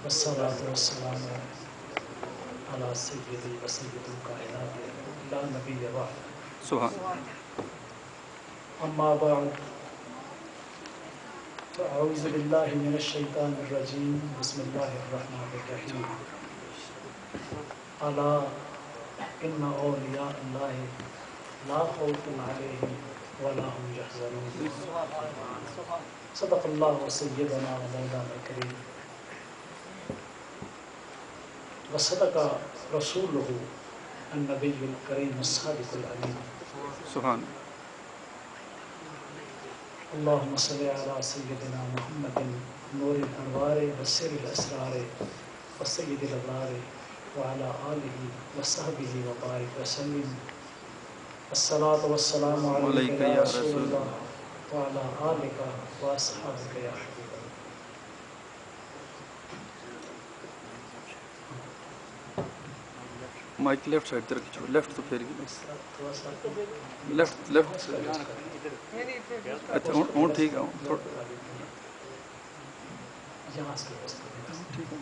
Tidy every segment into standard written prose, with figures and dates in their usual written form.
والصلاة والسلام على سيدي وسيد الكائنات لا نبي بعد. سبحان. أما بعد فأعوذ بالله من الشيطان الرجيم. بسم الله الرحمن الرحيم. ألا إن أولياء الله لا خوف عليهم ولا هم يحزنون. صدق الله سيدنا ومولانا الكريم وصدق رسوله النبي الكريم الصادق الأمين. سبحان. اللهم صل على سيدنا محمد نور الأنوار وسر الأسرار وسيد الأبرار وعلى آله وصحبه وبارك وسلم. الصلاة والسلام عليك يا رسول الله وعلى آلك وأصحابك يا حبيب الله. مائک لیفٹ سائڈ طرف کھینچو، لیفٹ تو پھیر گی بس، لیفٹ لیفٹ. اچھا ہوں ٹھیک ہے، تھوڑا یہاں سے ٹھیک ہے.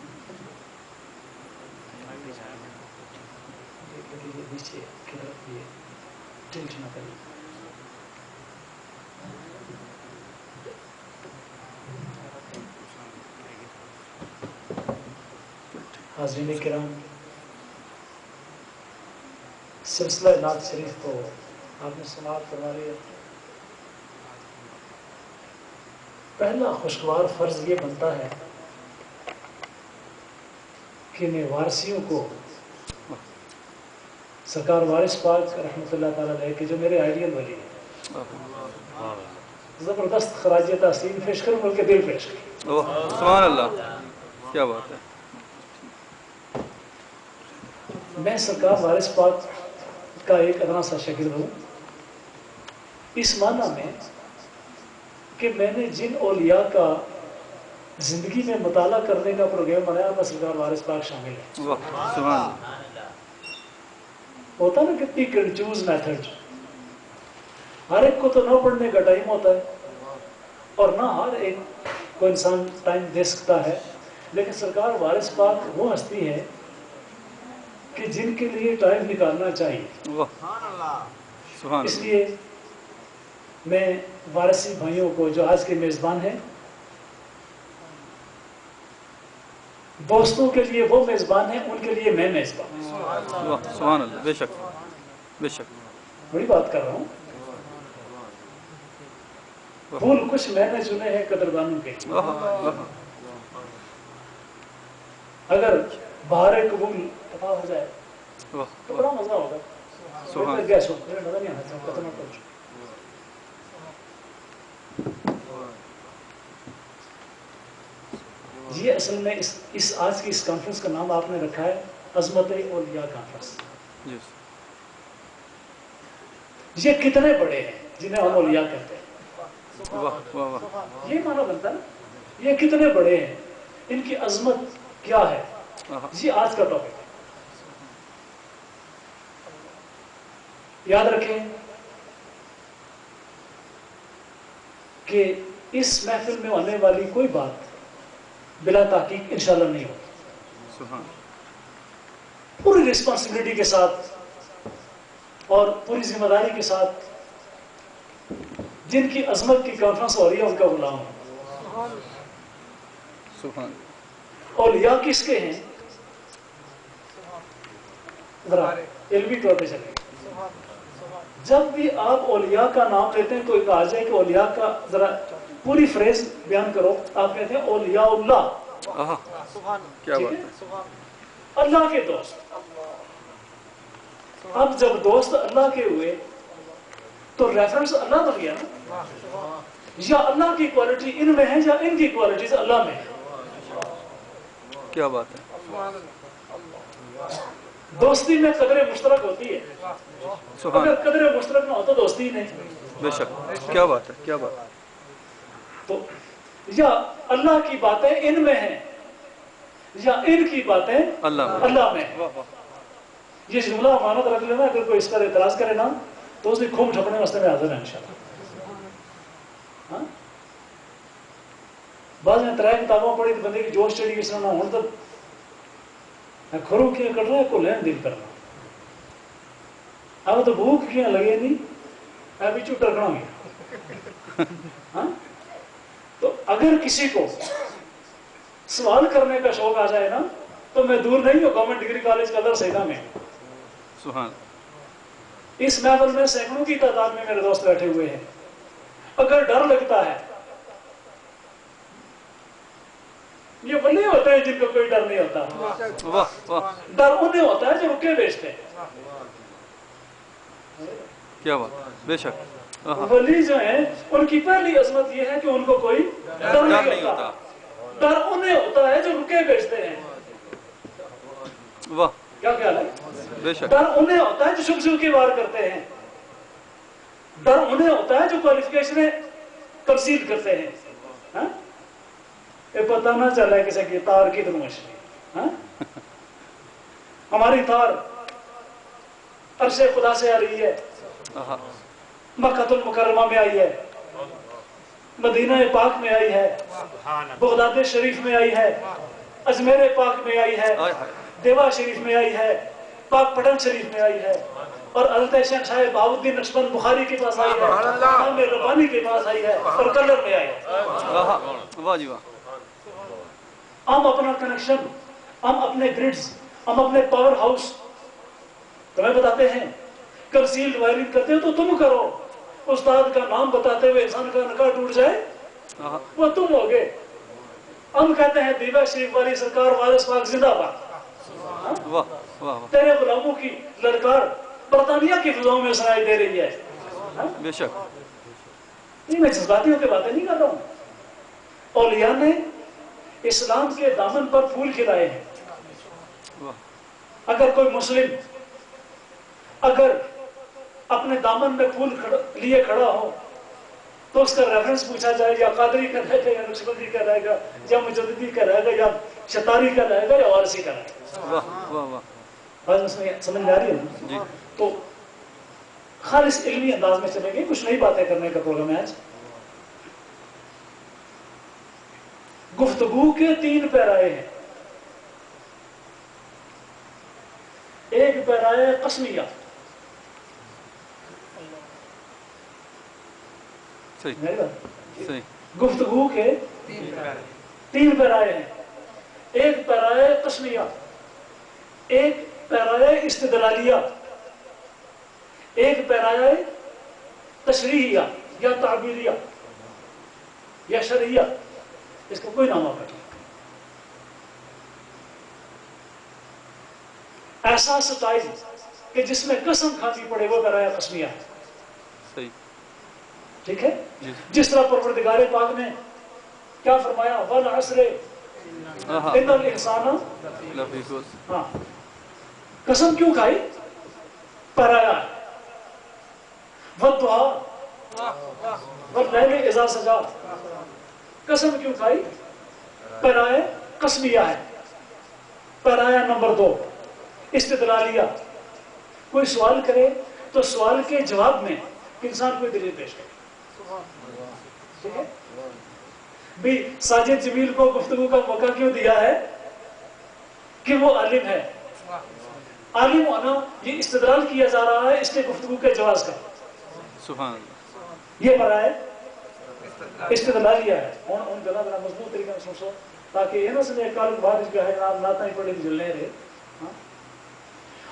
یہ نیچے کی طرف یہ ٹلٹ نہ کریں. حاضرین کرام، سلسلہ نعت شریف کو آپ نے سماعت کروا لیا. پہلا خوشگوار فرض یہ بنتا ہے کہ میں وارثیوں کو سرکار وارث پاک رحمۃ اللہ تعالیٰ علیہ کہ جو میرے آئیڈیل ولی ہیں، زبردست خراج تحسین پیش کروں بلکہ دل پیش کروں. سبحان اللہ، کیا بات ہے. میں سرکار وارث پاک کا ایک ادنا سا شاگرد ہوں، اس معنی میں کہ میں نے جن اولیاء کا زندگی میں مطالعہ کرنے کا پروگرام بنایا میں سرکار وارث پاک شامل ہے. سبحان. ہوتا نا کہ پک اینڈ چوز میتھڈ، ہر ایک کو تو نہ پڑھنے کا ٹائم ہوتا ہے اور نہ ہر ایک کو انسان ٹائم دے سکتا ہے، لیکن سرکار وارث پاک وہ ہستی ہے کہ جن کے لیے ٹائم نکالنا چاہیے. اس لیے میں وارثی بھائیوں کو جو آج کے میزبان ہیں، دوستوں کے لیے وہ میزبان ہیں، ان کے لیے میں میزبان. سبحان اللہ، بے شک بے شک. بڑی بات کر رہا ہوں. پھول کچھ میں نے چنے ہیں قدردانوں کے، اگر بہار قبول پتا ہو جائے تو بڑا مزہ ہوگا. گیس ہو مزہ نہیں آنا چاہتا ختم کر. یہ اصل میں اس آج کی اس کانفرنس کا نام آپ نے رکھا ہے عظمت اولیاء کانفرنس. یہ کتنے بڑے ہیں جنہیں ہم اولیاء کہتے ہیں. یہ معنی بنتا ہے نا، یہ کتنے بڑے ہیں، ان کی عظمت کیا ہے، یہ آج کا ٹاپک ہے. یاد رکھیں کہ اس محفل میں ہونے والی کوئی بات بلا تحقیق انشاءاللہ نہیں ہوگی. پوری رسپانسبلٹی کے ساتھ اور پوری ذمہ داری کے ساتھ جن کی عظمت کی کانفرنس ہو رہی ہے ان کا غلام ہوں. اولیاء کس کے ہیں ذرا علمی طور پہ چلیں. جب بھی آپ اولیاء کا نام لیتے ہیں، کوئی کہا جائے کہ اولیاء کا ذرا پوری فریز بیان کرو، آپ کہتے ہیں اولیاء اللہ. کیا بات ہے. اللہ کے دوست. اب جب دوست اللہ کے ہوئے تو ریفرنس اللہ بن گیا نا. یا اللہ کی کوالٹی ان میں ہے یا ان کی کوالٹیز اللہ میں ہے. کیا بات ہے. دوستی میں قدر مشترک ہوتی ہے، اگر قدر مشترک نہ ہو تو دوستی ہی نہیں. بے شک. کیا بات ہے، کیا بات ہے. تو یا اللہ کی باتیں ان میں ہیں یا ان کی باتیں اللہ میں ہیں. یہ جملہ امانت رکھ لینا، اگر کوئی اس پر اعتراض کرے نا تو اس نے خوب ٹھپنے واسطے میں حاضر ہے انشاءاللہ. بعد میں 3 کتاباں پڑھی تو بندے کی جوش چڑھی کس نے ہوں تو کھرو کیا کر رہا ہے کو لین دل کرنا اب تو بھوک کیا لگے نہیں ابھی چو ٹرکنا گیا ہاں تو اگر کسی کو سوال کرنے کا شوق آ جائے نا تو میں دور نہیں ہوں گورنمنٹ ڈگری کالج کلر سیدہ میں سبحان اس محفل میں سینکڑوں کی تعداد میں میرے دوست بیٹھے ہوئے ہیں اگر ڈر لگتا ہے یہ ولی ہوتے ہیں جن کو کوئی ڈر نہیں ہوتا واہ واہ ڈر انہیں ہوتا ہے جو رکے بیچتے ہیں کیا بات بے شک ولی جو ہیں ان کی پہلی عظمت یہ ہے کہ ان کو کوئی ڈر نہیں ہوتا ڈر انہیں ہوتا ہے جو رکے بیچتے ہیں واہ کیا خیال ہے بے شک ڈر انہیں ہوتا ہے جو چھپ چھپ کے وار کرتے ہیں ڈر انہیں ہوتا ہے جو کوالیفیکیشنیں تفصیل کرتے ہیں ہاں یہ پتہ نہ چلا کسی کی تار کی دنوش ہاں ہماری تار عرش خدا سے آ رہی ہے مکہ المکرمہ میں آئی ہے مدینہ پاک میں آئی ہے بغداد شریف میں آئی ہے اجمیر پاک میں آئی ہے دیوا شریف میں آئی ہے پاک پٹن شریف میں آئی ہے اور حضرت شیخ صاحب بہاؤالدین نقشبند بخاری کے پاس آئی ہے امام ربانی کے پاس آئی ہے اور کلر میں آئی ہے واہ جی واہ ہم اپنا کنیکشن ہم اپنے گریڈز ہم اپنے پاور ہاؤس تمہیں بتاتے ہیں کنسیلڈ وائرنگ کرتے ہو تو تم کرو استاد کا نام بتاتے ہوئے انسان کا نکاح ٹوٹ جائے وہ تم ہوگے ہم کہتے ہیں دیوا شریف والی سرکار وارث پاک زندہ باد واہ واہ تیرے غلاموں کی للکار برطانیہ کی فضاؤں میں سنائی دے رہی ہے بے شک نہیں میں جذباتی ہو کے باتیں نہیں کر رہا ہوں اولیاء نے اسلام کے دامن پر پھول کھلائے ہیں اگر کوئی مسلم اگر اپنے دامن میں پھول لیے کھڑا ہو تو اس کا ریفرنس پوچھا جائے یا قادری کا رہے گا یا نقشبندی کا رہے گا یا مجددی کا رہے گا یا شتاری کا رہے گا یا وارثی کا رہے گا واہ واہ واہ بات سمجھ میں آ رہی ہے جی تو خالص علمی انداز میں چلیں گے کچھ نئی باتیں کرنے کا پروگرام ہے آج گفتگو کے 3 پیرائے ہیں ایک پیرائے قسمیہ صحیح گفتگو کے 3 پیرائے ہیں ایک پیرائے قسمیہ ایک پیرائے استدلالیہ ایک پیرائے تشریحیہ یا تعبیریہ یا شرعیہ اس کا کوئی نام آتا نہیں ایسا سٹائل کہ جس میں قسم کھانی پڑے وہ پیرائے قسمیہ ہے صحیح ٹھیک ہے جس طرح پروردگار پاک نے کیا فرمایا والعصر ان الانسان لفی خسر ہاں قسم کیوں کھائی پرایا والضحى واللیل اذا سجا قسم کیوں کھائی پرائے قسمیہ ہے پرایا نمبر 2 استدلالیہ کوئی سوال کرے تو سوال کے جواب میں انسان کوئی دلیل پیش کرے ٹھیک ہے بھی ساجد جمیل کو گفتگو کا موقع کیوں دیا ہے کہ وہ عالم ہے عالم ہونا یہ استدلال کیا جا رہا ہے اس کے گفتگو کے جواز کا سبحان اللہ یہ برائے استدلالیہ ہے ان بنا بنا مضبوط طریقے میں سوچو تاکہ یہ نہ سنے کالک بارش جو ہے جناب ناتا ہی پڑے جلنے رہے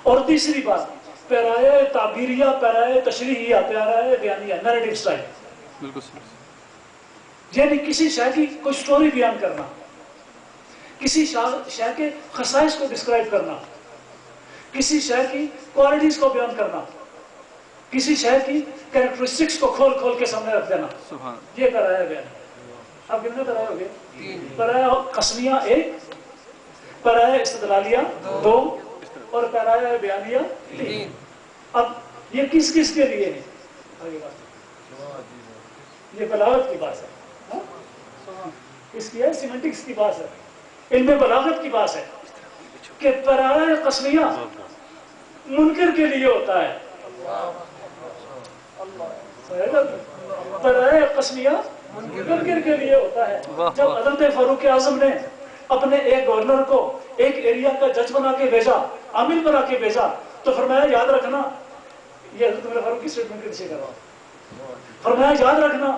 اور تیسری بات پیرائے تعبیریہ پیرائے تشریحیہ پیرائے بیانیہ نیریٹو سٹائل بالکل صحیح یعنی کسی شے کی کوئی سٹوری بیان کرنا کسی شے کے خصائص کو ڈسکرائب کرنا کسی شے کی کوالٹیز کو بیان کرنا کسی شے کی کریکٹرسٹکس کو کھول کھول کے سامنے رکھ دینا سبحان یہ پیرائے بیان اب کتنے پیرائے ہو گئے پیرائے قسمیہ 1 پیرائے استدلالیہ 2 اور پیرائے بیانیہ 3 اب یہ کس کس کے لیے ہے آگے بات یہ بلاغت کی بات ہے کس کی ہے سیمنٹکس کی بات ہے علم بلاغت کی بات ہے کہ پیرائے قسمیہ منکر کے لیے ہوتا ہے پیرائے قسمیہ منکر کے لیے ہوتا ہے. جب حضرت فاروق اعظم نے اپنے ایک گورنر کو ایک ایریا کا جج بنا کے بھیجا, عامل بنا کے بھیجا, تو فرمایا یاد رکھنا, یہ حضرت عمر فاروق کی اسٹیٹمنٹ کسی کر رہا ہوں, فرمایا یاد رکھنا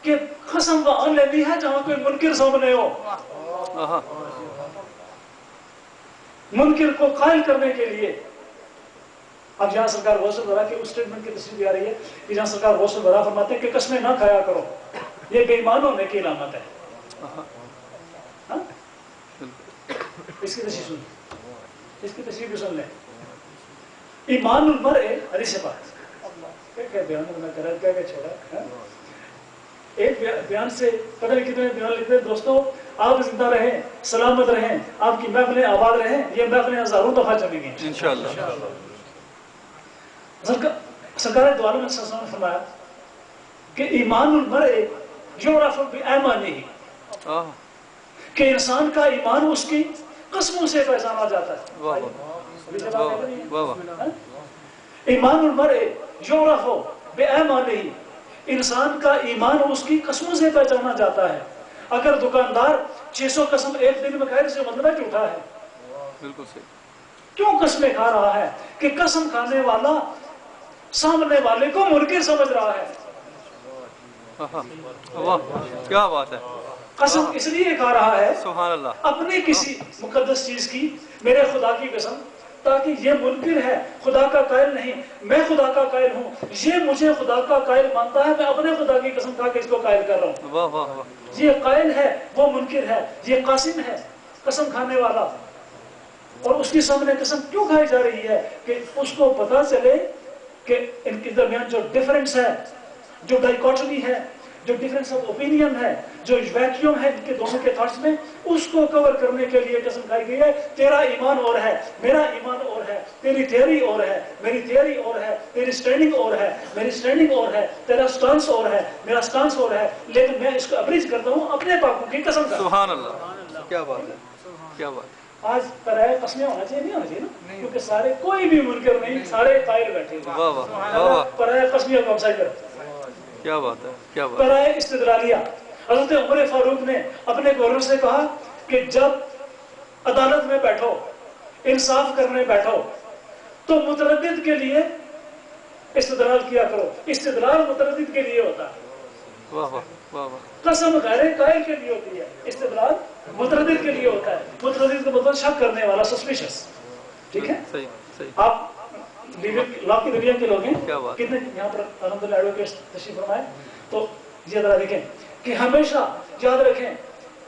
کہ قسم وہاں لینی ہے جہاں کوئی منکر سامنے ہو. منکر کو قائل کرنے کے لیے. اب یہاں سرکار غوث الورا کی اس اسٹیٹمنٹ کی تصریح بھی آ رہی ہے کہ جہاں سرکار غوث الورا فرماتے ہیں کہ قسمیں نہ کھایا کرو, یہ بے ایمان ہونے کی علامت ہے. اس کی تصریح سن, اس کی تصریح بھی سن لیں. ایمان المرء, حدیث پاک کیا بیان میں کر رہا کیا چھوڑا. ایک بیان سے پتہ نہیں کتنے بیان لکھتے ہیں. دوستوں آپ زندہ رہیں, سلامت رہیں, آپ کی محفلیں آباد رہیں, یہ محفلیں ہزاروں دفعہ چلیں گی انشاءاللہ. سرکار دو عالم صلی اللہ علیہ وسلم نے فرمایا کہ ایمان المرء یعرف بایمانہ, کہ انسان کا ایمان اس کی قسموں سے پہچانا جاتا ہے. ایمان المرء یعرف بایمانہ, انسان کا ایمان اس کی قسموں سے پہچانا جاتا ہے. اگر دکاندار 600 قسم ایک دن میں کھائے, سے مطلب ہے جھوٹا ہے. بالکل صحیح. کیوں قسمیں کھا رہا ہے؟ کہ قسم کھانے والا سامنے والے کو منکر سمجھ رہا ہے. کیا بات ہے. قسم اس لیے کھا رہا ہے سبحان اللہ اپنی کسی مقدس چیز کی, میرے خدا کی قسم, تاکہ یہ منکر ہے, خدا کا قائل نہیں, میں خدا کا قائل ہوں, یہ مجھے خدا کا قائل مانتا ہے, میں اپنے خدا کی قسم کھا کے اس کو قائل کر رہا ہوں. واہ واہ واہ. یہ قائل ہے, وہ منکر ہے. یہ قاسم ہے, قسم کھانے والا. اور اس کے سامنے قسم کیوں کھائی جا رہی ہے؟ کہ اس کو پتا چلے کہ ان کے درمیان جو ڈیفرنس ہے, جو ڈائیکوٹمی ہے, جو ڈیفرنس آف اوپینین ہے, جو ویکیوم ہے ان کے دونوں کے تھاٹس میں, اس کو کور کرنے کے لیے قسم کھائی گئی ہے. تیرا ایمان اور ہے, میرا ایمان اور ہے, تیری تھیوری اور ہے, میری تھیوری اور ہے, تیری سٹینڈنگ اور ہے, میری سٹینڈنگ اور ہے, تیرا سٹانس اور ہے, میرا سٹانس اور ہے, لیکن میں اس کو ابریج کرتا ہوں اپنے پاکوں کی قسم کا. سبحان اللہ. کیا بات ہے, کیا بات. آج پرائے قسمیں ہونا چاہیے, نہیں ہونا چاہیے نا, کیونکہ سارے کوئی بھی منکر نہیں, سارے قائل بیٹھے ہیں. واہ واہ واہ. پرائے قسمیہ کو ہم کرتے. کیا بات ہے, کیا بات. برائے استدلالیہ. حضرت عمر فاروق نے اپنے گورنر سے کہا کہ جب عدالت میں بیٹھو, انصاف کرنے بیٹھو, تو متردد کے لیے استدلال کیا کرو. استدلال متردد کے لیے ہوتا ہے. واہ واہ واہ واہ. قسم غیر قائل کے لیے ہوتی ہے, استدلال متردد کے لیے ہوتا ہے. متردد کا مطلب شک کرنے والا, سسپیشس. ٹھیک ہے, صحیح صحیح. آپ لا کی دنیا کے لوگ ہیں, کیا بات. کتنے یہاں پر الحمدللہ ایڈوکیٹ تشریف فرمائے, تو یہ ذرا دیکھیں کہ ہمیشہ یاد رکھیں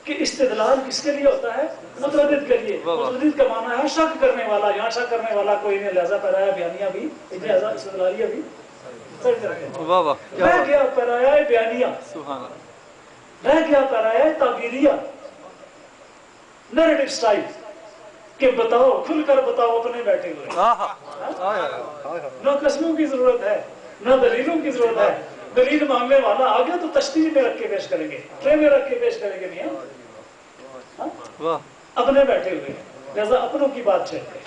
کہ استدلال کس کے لیے ہوتا ہے؟ متردد کے لیے. متردد کا معنی ہے شک کرنے والا. یہاں شک کرنے والا کوئی نہیں, لہذا پیرایا بیانیہ بھی, لہذا استدلالیہ بھی. واہ واہ. رہ گیا پیرایا بیانیہ, سبحان اللہ. رہ گیا پیرایا تعبیریہ, نیریٹو سٹائل, کہ بتاؤ, کھل کر بتاؤ اپنے بیٹھے ہوئے. نہ قسموں کی ضرورت ہے, نہ دلیلوں کی ضرورت ہے. دلیل مانگنے والا آ گیا تو تشریح میں رکھ کے پیش کریں گے, ٹرے میں رکھ کے پیش کریں گے. نہیں, اپنے بیٹھے ہوئے, لہذا اپنوں کی بات چھیڑتے ہیں.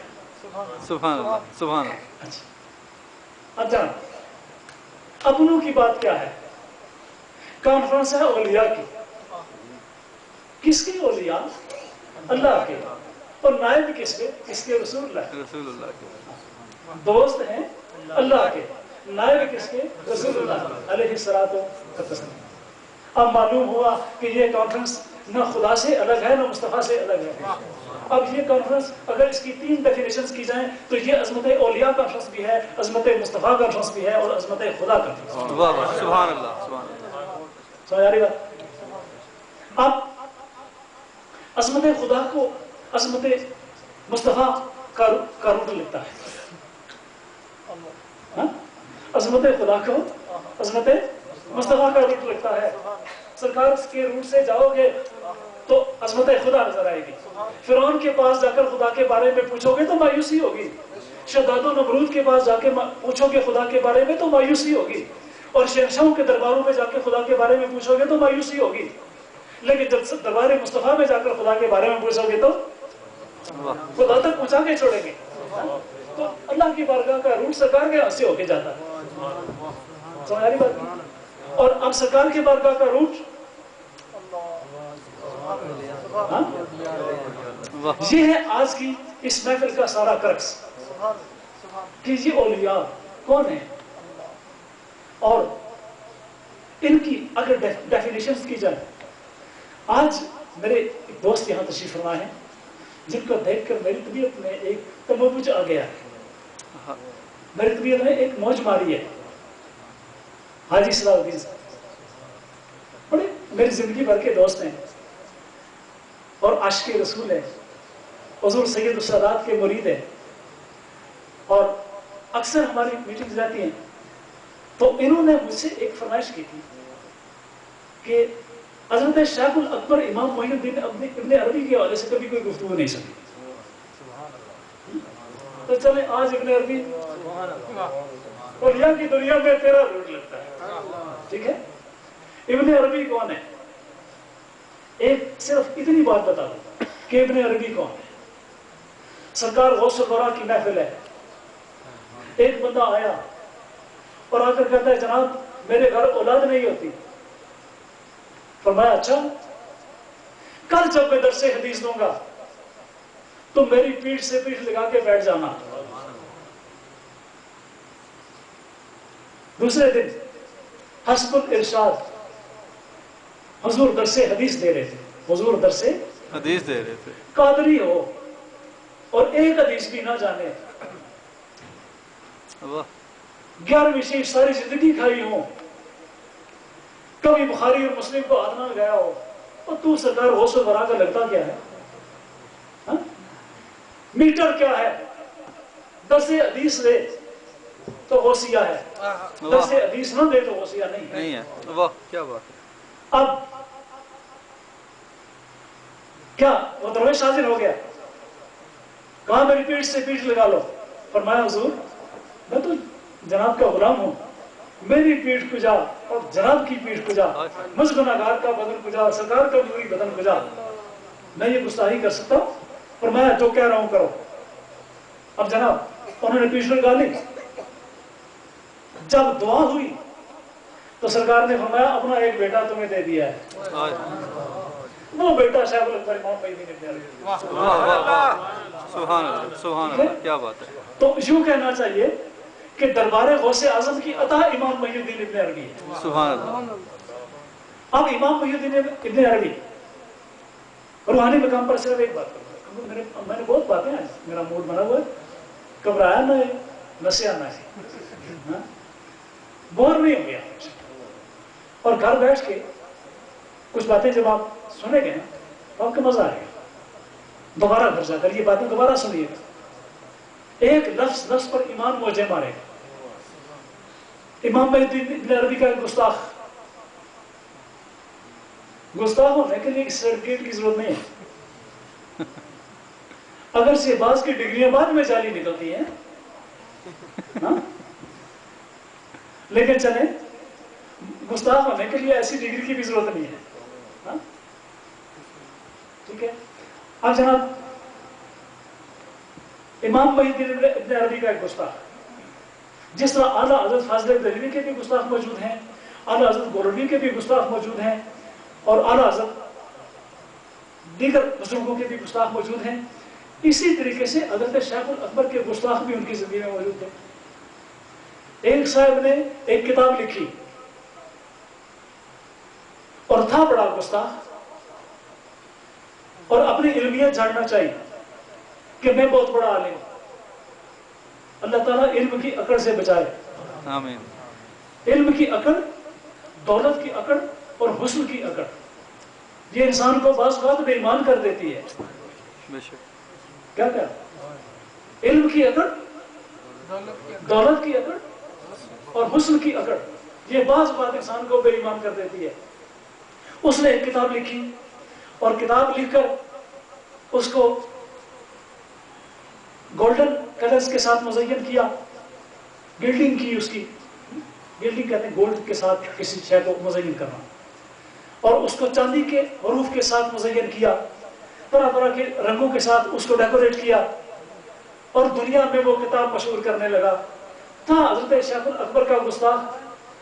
سبحان اللہ سبحان اللہ. اچھا, اپنوں کی بات کیا ہے؟ کانفرنس ہے اولیاء کی. کس کی اولیاء؟ اللہ کے. اور نائب کس کے؟ کس کے؟ رسول اللہ. رسول اللہ کے. دوست ہیں اللہ کے, نائب کس کے؟ رسول اللہ علیہ الصلوۃ والتسلیم. اب معلوم ہوا کہ یہ کانفرنس نہ خدا سے الگ ہے, نہ مصطفیٰ سے الگ ہے. اب یہ کانفرنس اگر اس کی 3 ڈیفینیشنز کی جائیں تو یہ عظمت اولیاء کانفرنس بھی ہے, عظمت مصطفیٰ کانفرنس بھی ہے, اور عظمت خدا کانفرنس. واہ واہ. سبحان اللہ سبحان اللہ. سمجھ آ رہی بات؟ اب عظمت خدا کو عظمت مصطفیٰ کا روٹ لگتا ہے. عظمت خدا کو عظمت مصطفیٰ کا روٹ لگتا ہے. سرکار کے روٹ سے جاؤ گے تو عظمت خدا نظر آئے گی. فرعون کے پاس جا کر خدا کے بارے میں پوچھو گے تو مایوسی ہوگی. شداد و نمرود کے پاس جا کے پوچھو گے خدا کے بارے میں تو مایوسی ہوگی. اور شہنشاہوں کے درباروں میں جا کے خدا کے بارے میں پوچھو گے تو مایوسی ہوگی. لیکن جب دربار مصطفیٰ میں جا کر خدا کے بارے میں پوچھو گے تو خدا تک پہنچا کے چھوڑیں گے. تو اللہ کی بارگاہ کا روٹ سرکار کے ہاتھ سے ہو کے جاتا ہے. سمجھ آ رہی بات؟ اور اب سرکار کے بارگاہ کا روٹ یہ ہے آج کی اس محفل کا سارا کرکس کہ یہ اولیاء کون ہیں اور ان کی اگر ڈیفینیشنز کی جائے. آج میرے ایک دوست یہاں تشریف فرما ہے جن کو دیکھ کر میری طبیعت میں ایک تموج آ گیا ہے, میری طبیعت میں ایک موج ماری ہے. حاجی صلاح الدین صاحب بڑے میری زندگی بھر کے دوست ہیں اور عاشق رسول ہیں, حضور سید السادات کے مرید ہیں, اور اکثر ہماری میٹنگز رہتی ہیں. تو انہوں نے مجھ سے ایک فرمائش کی تھی کہ حضرت شیخ الاکبر امام محی الدین ابن عربی کے حوالے سے کبھی کوئی گفتگو نہیں سنی. تو چلے آج ابن عربی اولیاء کی دنیا میں تیرا روٹ لگتا ہے, ٹھیک ہے. ابن عربی کون ہے؟ ایک صرف اتنی بات بتا دوں کہ ابن عربی کون ہے. سرکار غوث الورا کی محفل ہے, ایک بندہ آیا اور آ کر کہتا ہے جناب میرے گھر اولاد نہیں ہوتی. فرمایا اچھا, کل جب میں درس حدیث دوں گا تو میری پیٹھ سے پیٹھ لگا کے بیٹھ جانا. دوسرے دن حسب الارشاد حضور درس حدیث دے رہے تھے, حضور درس حدیث دے رہے تھے. قادری ہو اور ایک حدیث بھی نہ جانے, 11ویں شریف ساری زندگی کھائی ہوں, کبھی بخاری اور مسلم کو ہاتھ نہ لگایا ہو, اور تو سرکار غوث الورا کا لگتا کیا ہے؟ میٹر کیا ہے؟ درس حدیث دے تو غوثیہ ہے, درس حدیث نہ دے تو غوثیہ نہیں ہے. واہ کیا بات ہے. اب کیا وہ درویش حاضر ہو گیا, کہاں میری پیٹھ سے پیٹھ لگا لو. فرمایا حضور میں تو جناب کا غلام ہوں, میری پیٹھ کو جا اور جناب کی پیٹھ کو جا, مجھ گناہگار کا بدن کو جا, سرکار کا نوری بدن کو جا, میں یہ گستاخی کر سکتا ہوں؟ فرمایا جو کہہ رہا ہوں کرو. اب جناب انہوں نے پیٹھ لگا لی. جب دعا ہوئی تو سرکار نے فرمایا اپنا ایک بیٹا تمہیں دے دیا ہے. وہ بیٹا شیخ الاکبر امام محی الدین ابن عربی. سبحان اللہ سبحان اللہ کیا بات ہے. تو یوں کہنا چاہیے کہ دربار غوث اعظم کی عطا امام محی الدین ابن عربی ہے. سبحان اللہ. اب امام محی الدین ابن عربی روحانی مقام پر صرف ایک بات کروں, میں نے بہت باتیں ہیں, میرا موڈ بنا ہوا ہے, گھبرایا نہ ہے, نسیا نہ ہے, بور نہیں ہو گیا. اور گھر بیٹھ کے کچھ باتیں جب آپ سنے گے تو آپ کو مزہ آئے گا. دوبارہ گھر جا کر یہ باتیں دوبارہ سنیے گا, ایک لفظ لفظ پر ایمان موجے مارے گا. امام محی الدین ابن عربی کا گستاخ ہونے کے لیے سرٹیفکیٹ کی ضرورت نہیں ہے. اگر سے بعض کی ڈگریاں بعد میں جعلی نکلتی ہیں, لیکن چلیں گستاخ ہونے کے لیے ایسی ڈگری کی بھی ضرورت نہیں ہے. ٹھیک ہے. اب جناب امام محی الدین ابن عربی کا ایک گستاخ, جس طرح اعلیٰ حضرت فاضل دہلوی کے بھی گستاخ موجود ہیں, اعلیٰ حضرت گولوی کے بھی گستاخ موجود ہیں, اور اعلیٰ حضرت دیگر بزرگوں کے بھی گستاخ موجود ہیں, اسی طریقے سے حضرت شیخ الاکبر کے گستاخ بھی ان کی زندگی میں موجود تھے. ایک صاحب نے ایک کتاب لکھی اور تھا بڑا گستاخ, اور اپنی علمیت جاننا چاہیے کہ میں بہت بڑا عالم ہوں. اللہ تعالیٰ علم کی اکڑ سے بچائے. آمین. علم کی اکڑ, دولت کی اکڑ اور حسن کی اکڑ, یہ انسان کو بعض بات بے ایمان کر دیتی ہے. کیا علم کی اکڑ, دولت کی اکڑ اور حسن کی اکڑ, یہ بعض بات انسان کو بے ایمان کر دیتی ہے. اس نے ایک کتاب لکھی اور کتاب لکھ کر اس کو گولڈن کلرز کے ساتھ مزین کیا, گلڈنگ کی. اس کی گلڈنگ کہتے ہیں گولڈ کے ساتھ کسی شے کو مزین کرنا, اور اس کو چاندی کے حروف کے ساتھ مزین کیا, طرح طرح کے رنگوں کے ساتھ اس کو ڈیکوریٹ کیا, اور دنیا میں وہ کتاب مشہور کرنے لگا. تھا حضرت شیخ الاکبر کا گستاخ,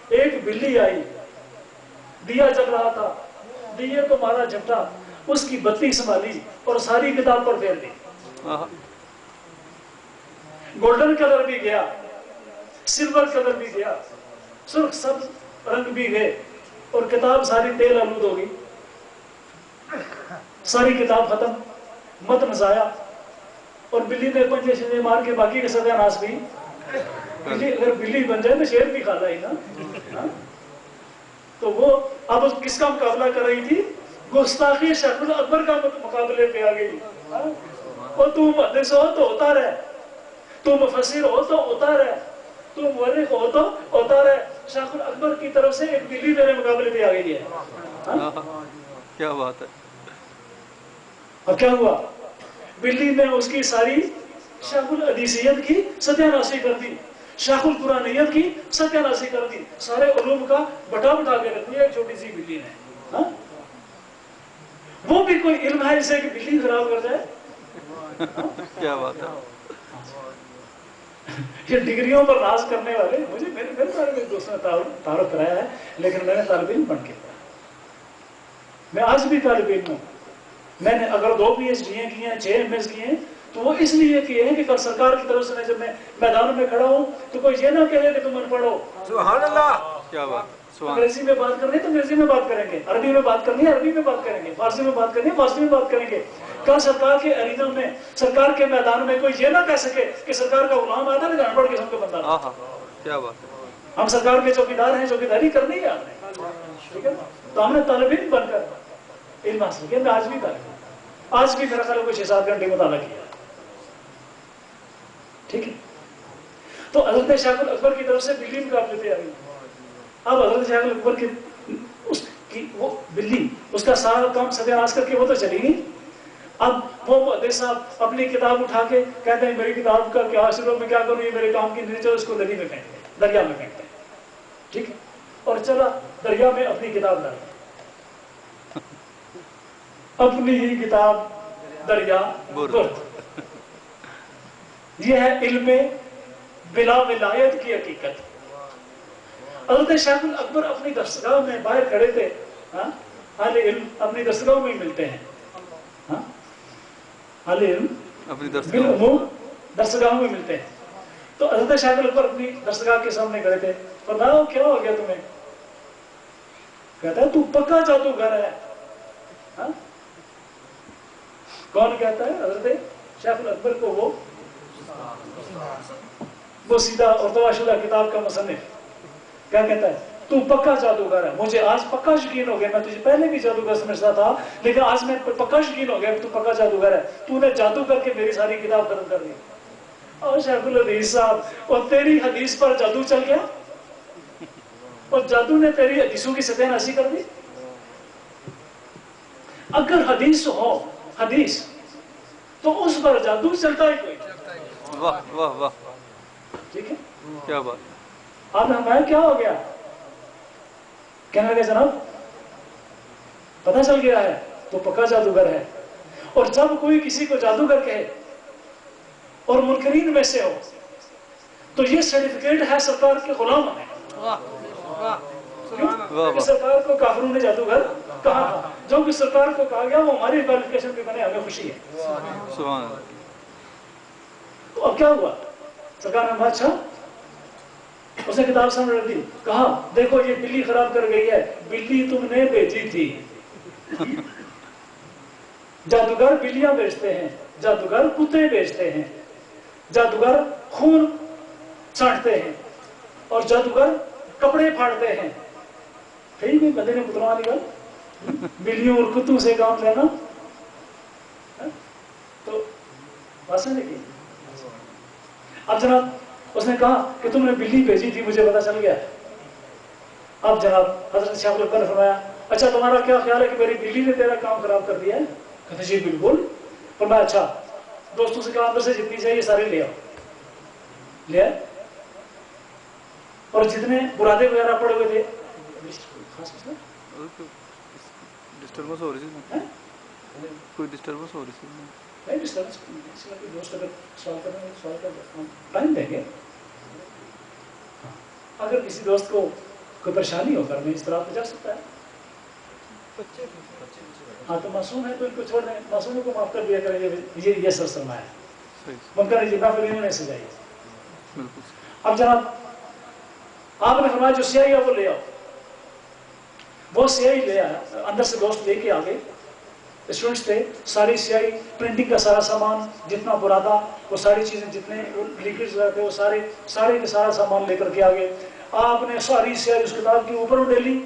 ایک بلی آئی دیا جل رہا تھا، دیے کو مارا جھپٹا، اس کی بتی سنبھالی اور ساری کتاب پر پھیر دی. گولڈن کلر بھی گیا، سلور کلر بھی گیا، سرخ سبز رنگ بھی گئے، اور کتاب ساری تیل آلود ہو گئی. ساری کتاب ختم، متن ضائع. اور بلی نے پنجے شنجے مار کے باقی کے ستیہ ناش بھی. بلی اگر بلی بن جائے تو شیر بھی کھا لا ہی نا. تو وہ اب کس کا مقابلہ کر رہی تھی؟ گستاخی شیخ اکبر کا مقابلے پہ آ گئی. اور تو محدث ہو تو ہوتا رہے، تو مفسر ہو تو ہوتا رہے، تو مورخ ہو تو ہوتا رہے. شیخ اکبر کی طرف سے ایک بلی میرے مقابلے پہ آ گئی ہے. کیا بات ہے. اور کیا ہوا؟ بلی نے اس کی ساری شیخ الحدیثیت کی ستیہ ناشی کر دی، شیخ القرآنیت کی ستیہ ناشی کر دی، سارے علوم کا بٹا بٹا کے رکھ دیا ایک چھوٹی سی بلی نے. وہ بھی کوئی علم ہے جسے کہ بلی خراب کر جائے؟ کیا بات ہے. یہ ڈگریوں پر راز کرنے والے مجھے میرے طالب دوستوں نے تعارف کرایا ہے، لیکن میں نے طالب علم بن کے پڑھا. میں آج بھی طالب علم ہوں. میں نے اگر 2 PhD کی ہیں، 6 MS کی ہیں، تو وہ اس لیے کیے ہیں کہ کل سرکار کی طرف سے جب میں میدان میں کھڑا ہوں تو کوئی یہ نہ کہے کہ تم ان پڑھ ہو. سبحان اللہ. کیا بات. انگریزی میں بات کرنی ہے تو انگریزی میں بات کریں گے، عربی میں بات کرنی ہے عربی میں بات کریں گے، فارسی میں بات کرنی ہے فارسی میں بات کریں گے. کل سرکار کے ارینا میں، سرکار کے میدان میں کوئی یہ نہ کہہ سکے کہ سرکار کا غلام آتا ہے انپڑھ قسم کا بندہ. کیا بات ہے. ہم سرکار کے چوکیدار ہیں، چوکیداری کرنی ہے آپ نے. ٹھیک ہے، تو ہم نے طالب علم بن کر علم حاصل کیا. میں آج بھی طالب علم، آج بھی میرا خیال ہے کوئی 6-7 گھنٹے مطالعہ کیا. ٹھیک ہے، تو حضرت شیخ اکبر کی طرف سے بلی مقابلے پہ آ گئی. اب حضرت شیخ اکبر کی وہ بلی اس کا سارا کام ستیہ ناش کر کے وہ تو چلی گئی. اب وہ محدث صاحب اپنی کتاب اٹھا کے کہتے ہیں میری کتاب کا کیا حاصل میں کیا کروں، یہ میرے کام کی نہیں. چلو اس کو ندی میں پھینکتے ہیں، دریا میں پھینکتے ہیں. ٹھیک ہے، اور چلا دریا میں اپنی کتاب ڈال اپنی ہی کتاب دریا برد. یہ ہے علم بلا ولایت کی حقیقت. حضرت شیخ اکبر اپنی درسگاہ میں باہر کھڑے تھے. اہل علم اپنی درسگاہوں میں ملتے ہیں. اہل علم اپنی درسگاہوں میں ملتے ہیں. تو حضرت شیخ اکبر اپنی درسگاہ کے سامنے کھڑے تھے. فرمایا کیا ہو گیا تمہیں؟ کہتا ہے تو پکا جادوگر ہے. کون کہتا ہے؟ حضرت شیخ اکبر کو وہ سیدھا اور تواشدہ کتاب کا مصنف کیا کہتا ہے؟ تو پکا جادوگر ہے. مجھے آج پکا یقین ہو گیا، میں تجھے پہلے بھی جادوگر سمجھتا تھا لیکن آج میں پکا یقین ہو گیا کہ تو پکا جادوگر ہے. تو نے جادو کر کے میری ساری کتاب ختم کر دی. اور شیخ الحدیث صاحب، اور تیری حدیث پر جادو چل گیا اور جادو نے تیری حدیثوں کی ستیہ ناشی کر دی. اگر حدیث ہو حدیث تو اس پر جادو چلتا ہی کوئی. واہ واہ واہ. ٹھیک ہے، کیا بات. اب ہمارا کیا ہو گیا؟ کہنے لگے جناب پتہ چل گیا ہے تو پکا جادوگر ہے. اور جب کوئی کسی کو جادوگر کہے اور منکرین میں سے ہو تو یہ سرٹیفکیٹ ہے سرکار کے غلام ہے. سرکار کو کافروں نے جادوگر کہا تھا، جو کہ سرکار کو کہا گیا وہ ہماری کوالیفیکیشن پہ بنے، ہمیں خوشی ہے. سبحان اللہ. تو اب کیا ہوا؟ سرکار نے اچھا، اس نے کتاب سامنے رکھ دی، کہا دیکھو یہ بلی خراب کر گئی ہے، بلی تم نے بیچی تھی. جادوگر بلیاں بیچتے ہیں، جادوگر کتے بیچتے ہیں، جادوگر خون چھانٹتے ہیں، اور جادوگر کپڑے پھاڑتے ہیں. ٹھیک ہے، بندے نے پتلا والی بات، بلیوں اور کتوں سے کام لینا تو بات نہیں کی. اب جناب اس نے کہا کہ تم نے بلی بھیجی تھی، مجھے پتا چل گیا. اب جناب حضرت شیخ اکبر نے فرمایا اچھا تمہارا کیا خیال ہے کہ میری بلی نے تیرا کام خراب کر دیا ہے؟ کہتے جی بالکل. فرمایا اچھا دوستوں سے کہا اندر سے جتنی چاہیے سارے لے آؤ. لے آئے اور جتنے برادے وغیرہ پڑے ہوئے تھے ڈسٹربنس ہو رہی تھی، کوئی ڈسٹربنس ہو رہی تھی. نہیں ڈسٹربنس دوست اگر سوال کریں گے سوال کر ٹائم دیں گے. اگر کسی دوست کو کوئی پریشانی ہو کر میں اس طرح پہ جا سکتا ہے. ہاں تو معصوم ہے تو ان کو چھوڑ دیں، معصوموں کو معاف کر دیا کریں، یہ سر سرمایہ ہے، منکر نافل انہوں نے سجائی ہے۔ اب جناب آپ نے فرمایا جو سیاہی ہے وہ لے آؤ، وہ سیاہی لے آیا، اندر سے دوست لے کے آگے اسٹوڈنٹس تھے، ساری سیاہی پرنٹنگ کا سارا سامان جتنا برا تھا وہ ساری چیزیں جتنے لیکیج تھے وہ سارے کے سارا سامان لے کر کے آگے آپ نے ساری سیاہی اس کتاب کے اوپر ڈالی،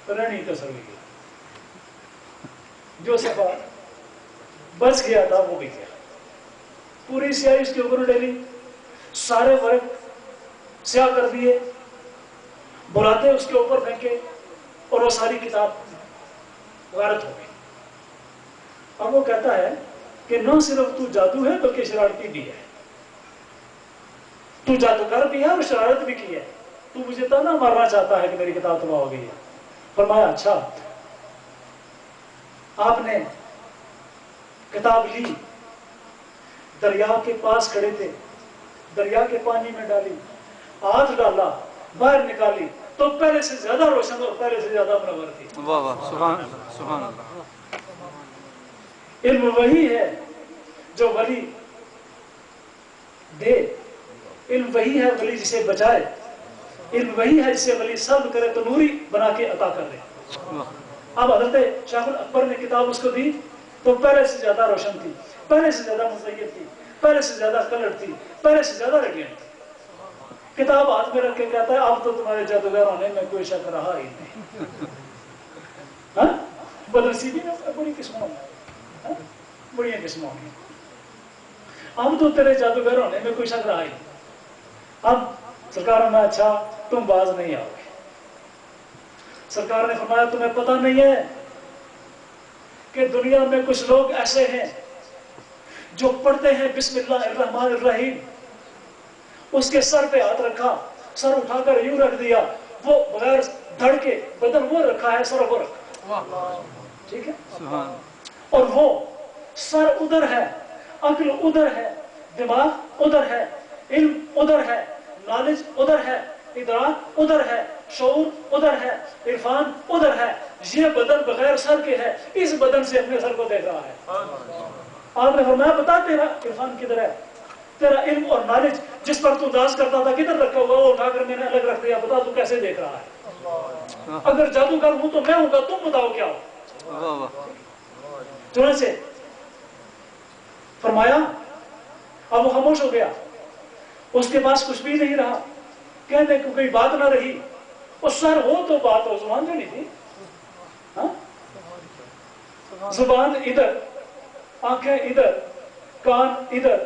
نہیں کر سکے، جو صفحہ بچ گیا تھا وہ بھی گیا، پوری سیاہی اس کے اوپر ڈالی، سارے ورق سیاہ کر دیے، بلاتے اس کے اوپر پھینکے اور وہ ساری کتاب غارت ہو گئی۔ اب وہ کہتا ہے کہ نہ صرف تو جادو ہے بلکہ شرارتی بھی ہے، تو جادوگر بھی ہے اور شرارت بھی کی ہے، تو مجھے تانا مارنا چاہتا ہے کہ میری کتاب تباہ ہو گئی ہے۔ فرمایا اچھا، آپ نے کتاب لی، دریا کے پاس کھڑے تھے، دریا کے پانی میں ڈالی، ہاتھ ڈالا، باہر نکالی تو پہلے سے زیادہ روشن اور پہلے سے زیادہ منور تھی۔ واہ واہ، سبحان اللہ، سبحان اللہ۔ علم وہی ہے جو ولی دے، علم وہی ہے ولی جسے بچائے، علم وہی ہے جسے ولی صبر کرے تو نوری بنا کے عطا کر دے۔ اب حضرت شیخ الاکبر نے کتاب اس کو دی تو پہلے سے زیادہ روشن تھی، پہلے سے زیادہ مزین تھی، پہلے سے زیادہ کلر تھی، پہلے سے زیادہ ریڈینٹ تھی۔ کتاب ہاتھ میں رکھ کے کہتا ہے اب تو تمہارے جادوگر ہونے میں کوئی شک رہا ہی نہیں۔ ہاں بدنصیبی میں بڑی قسموں میں، بڑی قسموں میں، اب تو تیرے جادوگر ہونے میں کوئی شک رہا ہی نہیں۔ اب سرکار نے اچھا تم باز نہیں آؤ گے۔ سرکار نے فرمایا تمہیں پتہ نہیں ہے کہ دنیا میں کچھ لوگ ایسے ہیں جو پڑھتے ہیں بسم اللہ الرحمن الرحیم، اس کے سر پہ ہاتھ رکھا، سر اٹھا کر یوں رکھ دیا، وہ بغیر دھڑ کے بدن وہ رکھا ہے، سر وہ رکھا، ٹھیک ہے، اور وہ سر ادھر ہے، عقل ادھر ہے، دماغ ادھر ہے، علم ادھر ہے، نالج ادھر ہے، ادراک ادھر ہے، شعور ادھر ہے، عرفان ادھر ہے، یہ بدن بغیر سر کے ہے، اس بدن سے اپنے سر کو دیکھ رہا ہے۔ آپ نے فرمایا بتا تیرا عرفان کدھر ہے، تیرا علم اور نالج جس پر تو داس کرتا تھا کدھر رکھا ہوا، وہ اٹھا کر میں نے الگ رکھ دیا، بتا تو کیسے دیکھ رہا ہے؟ اگر جادوگر ہوں تو میں ہوں گا، تم بتاؤ کیا ہو؟ چنانچہ فرمایا اب وہ خاموش ہو گیا، اس کے پاس کچھ بھی نہیں رہا، کہنے کو کوئی بات نہ رہی، وہ سر ہو تو بات ہو، زبان جو نہیں تھی، زبان ادھر، آنکھیں ادھر، کان ادھر،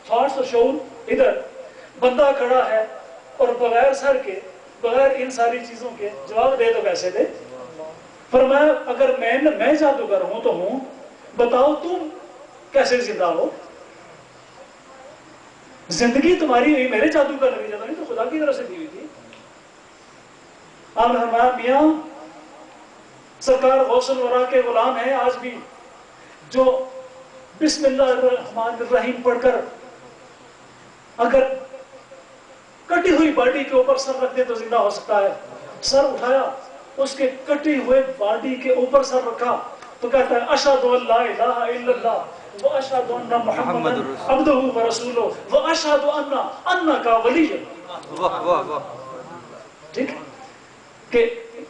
تھاٹس اور شعور ادھر، بندہ کھڑا ہے اور بغیر سر کے، بغیر ان ساری چیزوں کے جواب دے تو کیسے دے؟ فرمایا اگر میں جادوگر ہوں تو ہوں، بتاؤ تم کیسے زندہ ہو؟ زندگی تمہاری ہوئی میرے جادو کا نتیجہ نہیں تو خدا کی طرف سے دی ہوئی تھی۔ آپ نے فرمایا میاں سرکار غوث الورا کے غلام ہیں آج بھی، جو بسم اللہ الرحمن الرحیم پڑھ کر اگر کٹی ہوئی باڈی کے اوپر سر رکھ دے تو زندہ ہو سکتا ہے۔ سر اٹھایا، اس کے کٹی ہوئے باڈی کے اوپر سر رکھا تو کہتا ہے اشہد ان لا الہ الا اللہ واشہد ان محمد عبدہ ورسولہ واشہد انک ولی اللہ۔ ٹھیک ہے کہ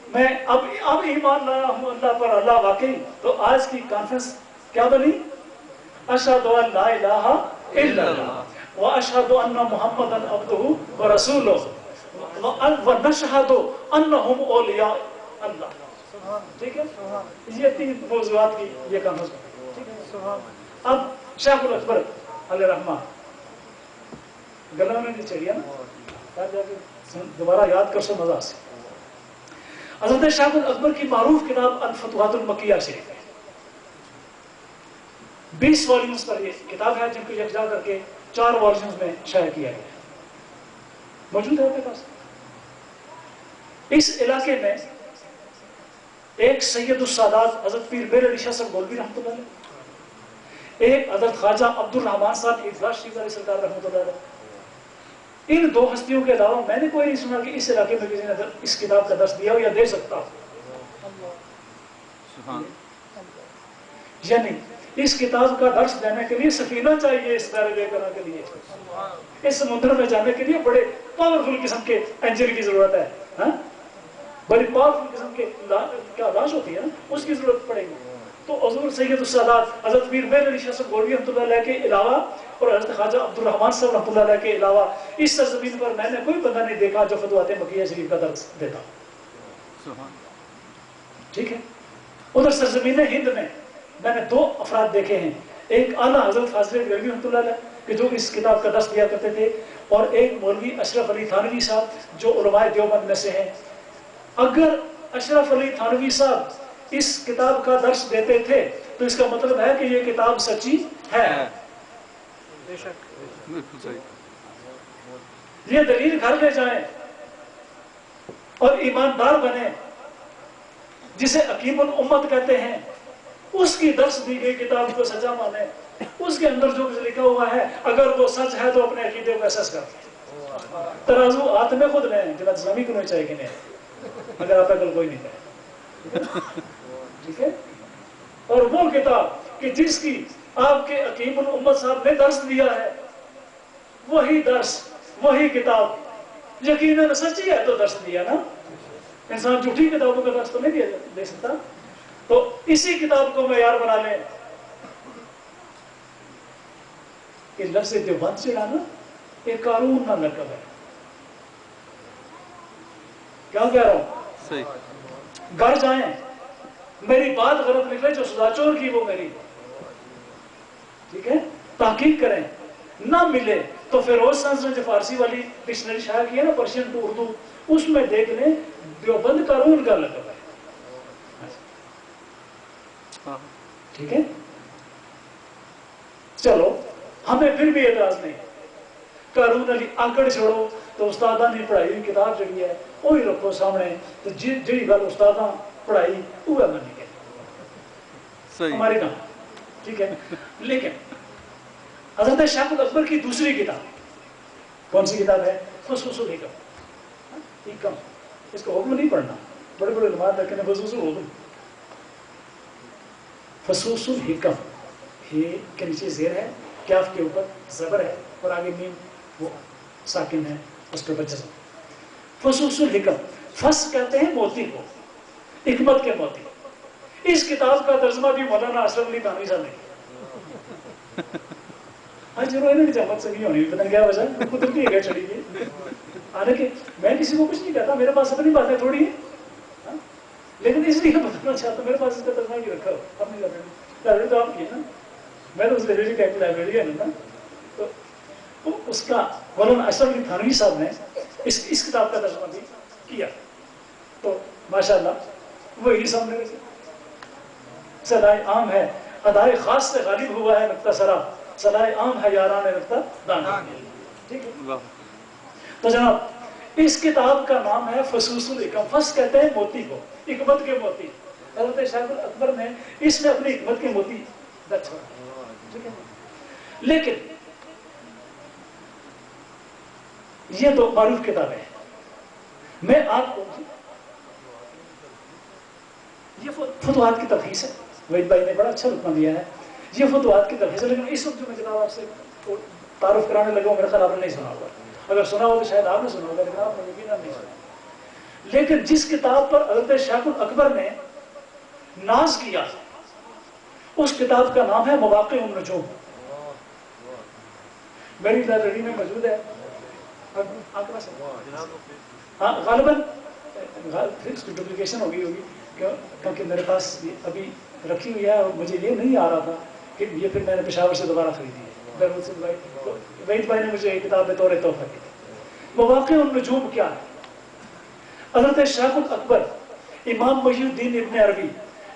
میں اب ایمان لایا ہوں اللہ پر، اللہ واقعی۔ تو آج کی کانفرنس کیا بنی؟ اشہد ان لا الہ الا اللہ واشہد ان محمد عبدہ ورسولہ ونشہد انہم اولیاء اللہ۔ ٹھیک ہے، یہ تین موضوعات کی یہ کانفرنس۔ اب شیخ الاکبر علیہ رحمہ گلہ میں نہیں چڑھیا نا، جا کے دوبارہ یاد کر سو مزہ سے۔ حضرت شیخ الاکبر کی معروف کتاب الفتوحات المکیہ شریف ہے، 20 والیومز پر یہ کتاب ہے، جن کو یکجا کر کے 4 والیومز میں شائع کیا گیا ہے، موجود ہے آپ کے پاس۔ اس علاقے میں ایک سید السادات حضرت پیر میر علی شاہ صاحب گولوی رحمۃ اللہ علیہ، ایک حضرت خواجہ عبد الرحمن صاحب افراش شیخ علیہ سرکار رحمۃ اللہ علیہ۔ ان 2 ہستیوں کے علاوہ میں نے کوئی نہیں سنا کہ اس علاقے میں کسی نے اس کتاب کا درس دیا ہو یا دے سکتا ہو۔ یعنی اس کتاب کا درس دینے کے لیے سفینہ چاہیے، اس درجے کرنے کے لیے، اس سمندر میں جانے کے لیے بڑے پاورفل قسم کے انجن کی ضرورت ہے، بڑی پاورفل قسم کے کیا لاش ہوتی ہے نا، اس کی ضرورت پڑے گی۔ تو حضور سید السادات حضرت میر مہر علی شاہ صاحب گولوی رحمۃ اللہ علیہ کے علاوہ اور حضرت خواجہ عبدالرحمان صاحب رحمۃ اللہ علیہ کے علاوہ اس سرزمین پر میں نے کوئی بندہ نہیں دیکھا جو فتوحات مکیہ شریف کا درس دیتا۔ ٹھیک ہے، ادھر سرزمین ہند میں نے 2 افراد دیکھے ہیں، ایک اعلیٰ حضرت فاضل گولوی رحمۃ اللہ علیہ کہ جو اس کتاب کا درس دیا کرتے تھے، اور ایک مولوی اشرف علی تھانوی صاحب جو علماء دیوبند میں سے ہیں۔ اگر اشرف علی تھانوی صاحب اس کتاب کا درس دیتے تھے تو اس کا مطلب ہے کہ یہ کتاب سچی ہے۔ یہ دلیل گھر لے جائیں اور ایماندار بنے، جسے حکیم الامت کہتے ہیں، اس کی درس دی گئی کتاب کو سچا مانے، اس کے اندر جو کچھ لکھا ہوا ہے اگر وہ سچ ہے تو اپنے عقیدے کو اسس کریں، ترازو ہاتھ میں خود لیں، جماعت اسلامی کو نہیں چاہیے کہ نہیں، اگر آپ عقل کوئی نہیں ہے، ٹھیک ہے۔ اور وہ کتاب کہ جس کی آپ کے حکیم الامت صاحب نے درس دیا ہے، وہی درس وہی کتاب یقیناً سچی ہے تو درس دیا نا، انسان جھوٹی کتابوں کا درس تو نہیں دے سکتا۔ تو اسی کتاب کو معیار بنا لیں کہ لفظ دیوبند سے لانا ایک قارون نہ لقب ہے۔ کیا کہہ رہا ہوں؟ صحیح۔ گھر جائیں، میری بات غلط نکلے جو سزا چور کی وہ میری، ٹھیک ہے، تحقیق کریں، نہ ملے تو فیروز سنس نے جو فارسی والی ڈکشنری شائع کی ہے نا، پرشین ٹو اردو، اس میں دیکھ لیں دیوبند قارون کا لقب ہے، ٹھیک ہے۔ چلو ہمیں پھر بھی اعتراض نہیں، قارون علی آکڑ چھوڑو تو استادہ نے پڑھائی ہوئی کتاب جڑی ہے وہی رکھو سامنے، تو جی گل استادہ پڑھائی وہ ہے منی کے ہماری نہ، ٹھیک ہے۔ لیکن حضرت شاہ اکبر کی دوسری کتاب کون سی کتاب ہے؟ فصوص الحکم، حکم، اس کا حکم نہیں پڑھنا، بڑے بڑے علماء لکھے ہیں فصوص الحکم، فصوص الحکم، ہی کے نیچے زیر ہے، کاف کے اوپر زبر ہے اور آگے میم وہ ساکن ہے، اس کے اوپر جزم۔ فصوص الحکم، فص کہتے ہیں موتی کو، حکمت کے موتی۔ اس کتاب کا ترجمہ بھی مولانا اشرف علی تھانوی صاحب نے کیا۔ آج جو انہوں نے جماعت سے نہیں ہونی، پتہ نہیں کیا وجہ قدرتی ہے، چڑی گئی، حالانکہ میں کسی کو کچھ نہیں کہتا، میرے پاس اپنی باتیں تھوڑی ہیں، لیکن اس لیے بتانا چاہتا ہوں میرے پاس اس کا ترجمہ بھی رکھا ہو، اپنی لائبریری تو آپ کی ہے نا، میں تو اس لائبریری کا ایک لائبریری ہے نا، تو اس کا مولانا اشرف علی تھانوی صاحب نے اس کتاب کا ترجمہ بھی کیا، تو ماشاءاللہ وہی سامنے رکھے، صدائے عام ہے ادائے خاص سے غالب ہوا ہے نقطہ سرا، صدائے عام ہے یاران نقطہ دانا، ٹھیک ہے۔ تو جناب اس کتاب کا نام ہے فصوص الحکم، فص کہتے ہیں موتی کو، حکمت کے موتی۔ حضرت شاہ اکبر نے اس میں اپنی حکمت کے موتی درج چھوڑا، ٹھیک ہے۔ لیکن یہ تو معروف کتابیں ہیں، میں آپ کو یہ فتوحات کی تلخیص ہے، وحید بھائی نے بڑا اچھا رکمہ دیا ہے، یہ فتوحات کی تلخیص ہے، لیکن اس وقت جو میں کتاب آپ سے تعارف کرانے لگا ہوں، میرا خیال آپ نے نہیں سنا ہوگا، اگر سنا ہو تو شاید آپ نے سنا ہوگا، لیکن آپ نے یقیناً نہیں سنا۔ لیکن جس کتاب پر حضرت شاہ اکبر نے ناز کیا اس کتاب کا نام ہے مواقع النجوم، میری لائبریری میں موجود ہے، ہاں غالباً اس کی ڈپلیکیشن ہو گئی ہوگی، کیونکہ میرے پاس ابھی رکھی ہوئی ہے اور مجھے یہ نہیں آ رہا تھا کہ یہ پھر میں نے پشاور سے دوبارہ خریدی ہے، وحید بھائی نے مجھے یہ کتاب بطور تحفہ دی۔ مواقع النجوم کیا ہے؟ حضرت شاہ اکبر امام محی الدین ابن عربی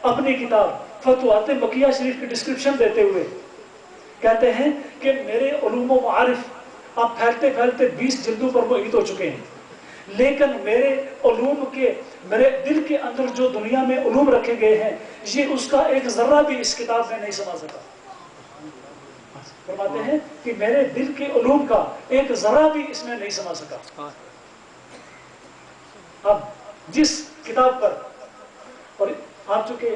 اپنی کتاب فتوحات مکیہ شریف کی ڈسکرپشن دیتے ہوئے کہتے ہیں کہ میرے علوم و معارف اب پھیلتے پھیلتے 20 جلدوں پر محیط ہو چکے ہیں، لیکن میرے علوم کے میرے دل کے اندر جو دنیا میں علوم رکھے گئے ہیں یہ اس کا ایک ذرہ بھی اس کتاب میں نہیں سما سکا۔ فرماتے ہیں کہ میرے دل کے علوم کا ایک ذرہ بھی اس میں نہیں سما سکا۔ اب جس کتاب پر، اور آپ چونکہ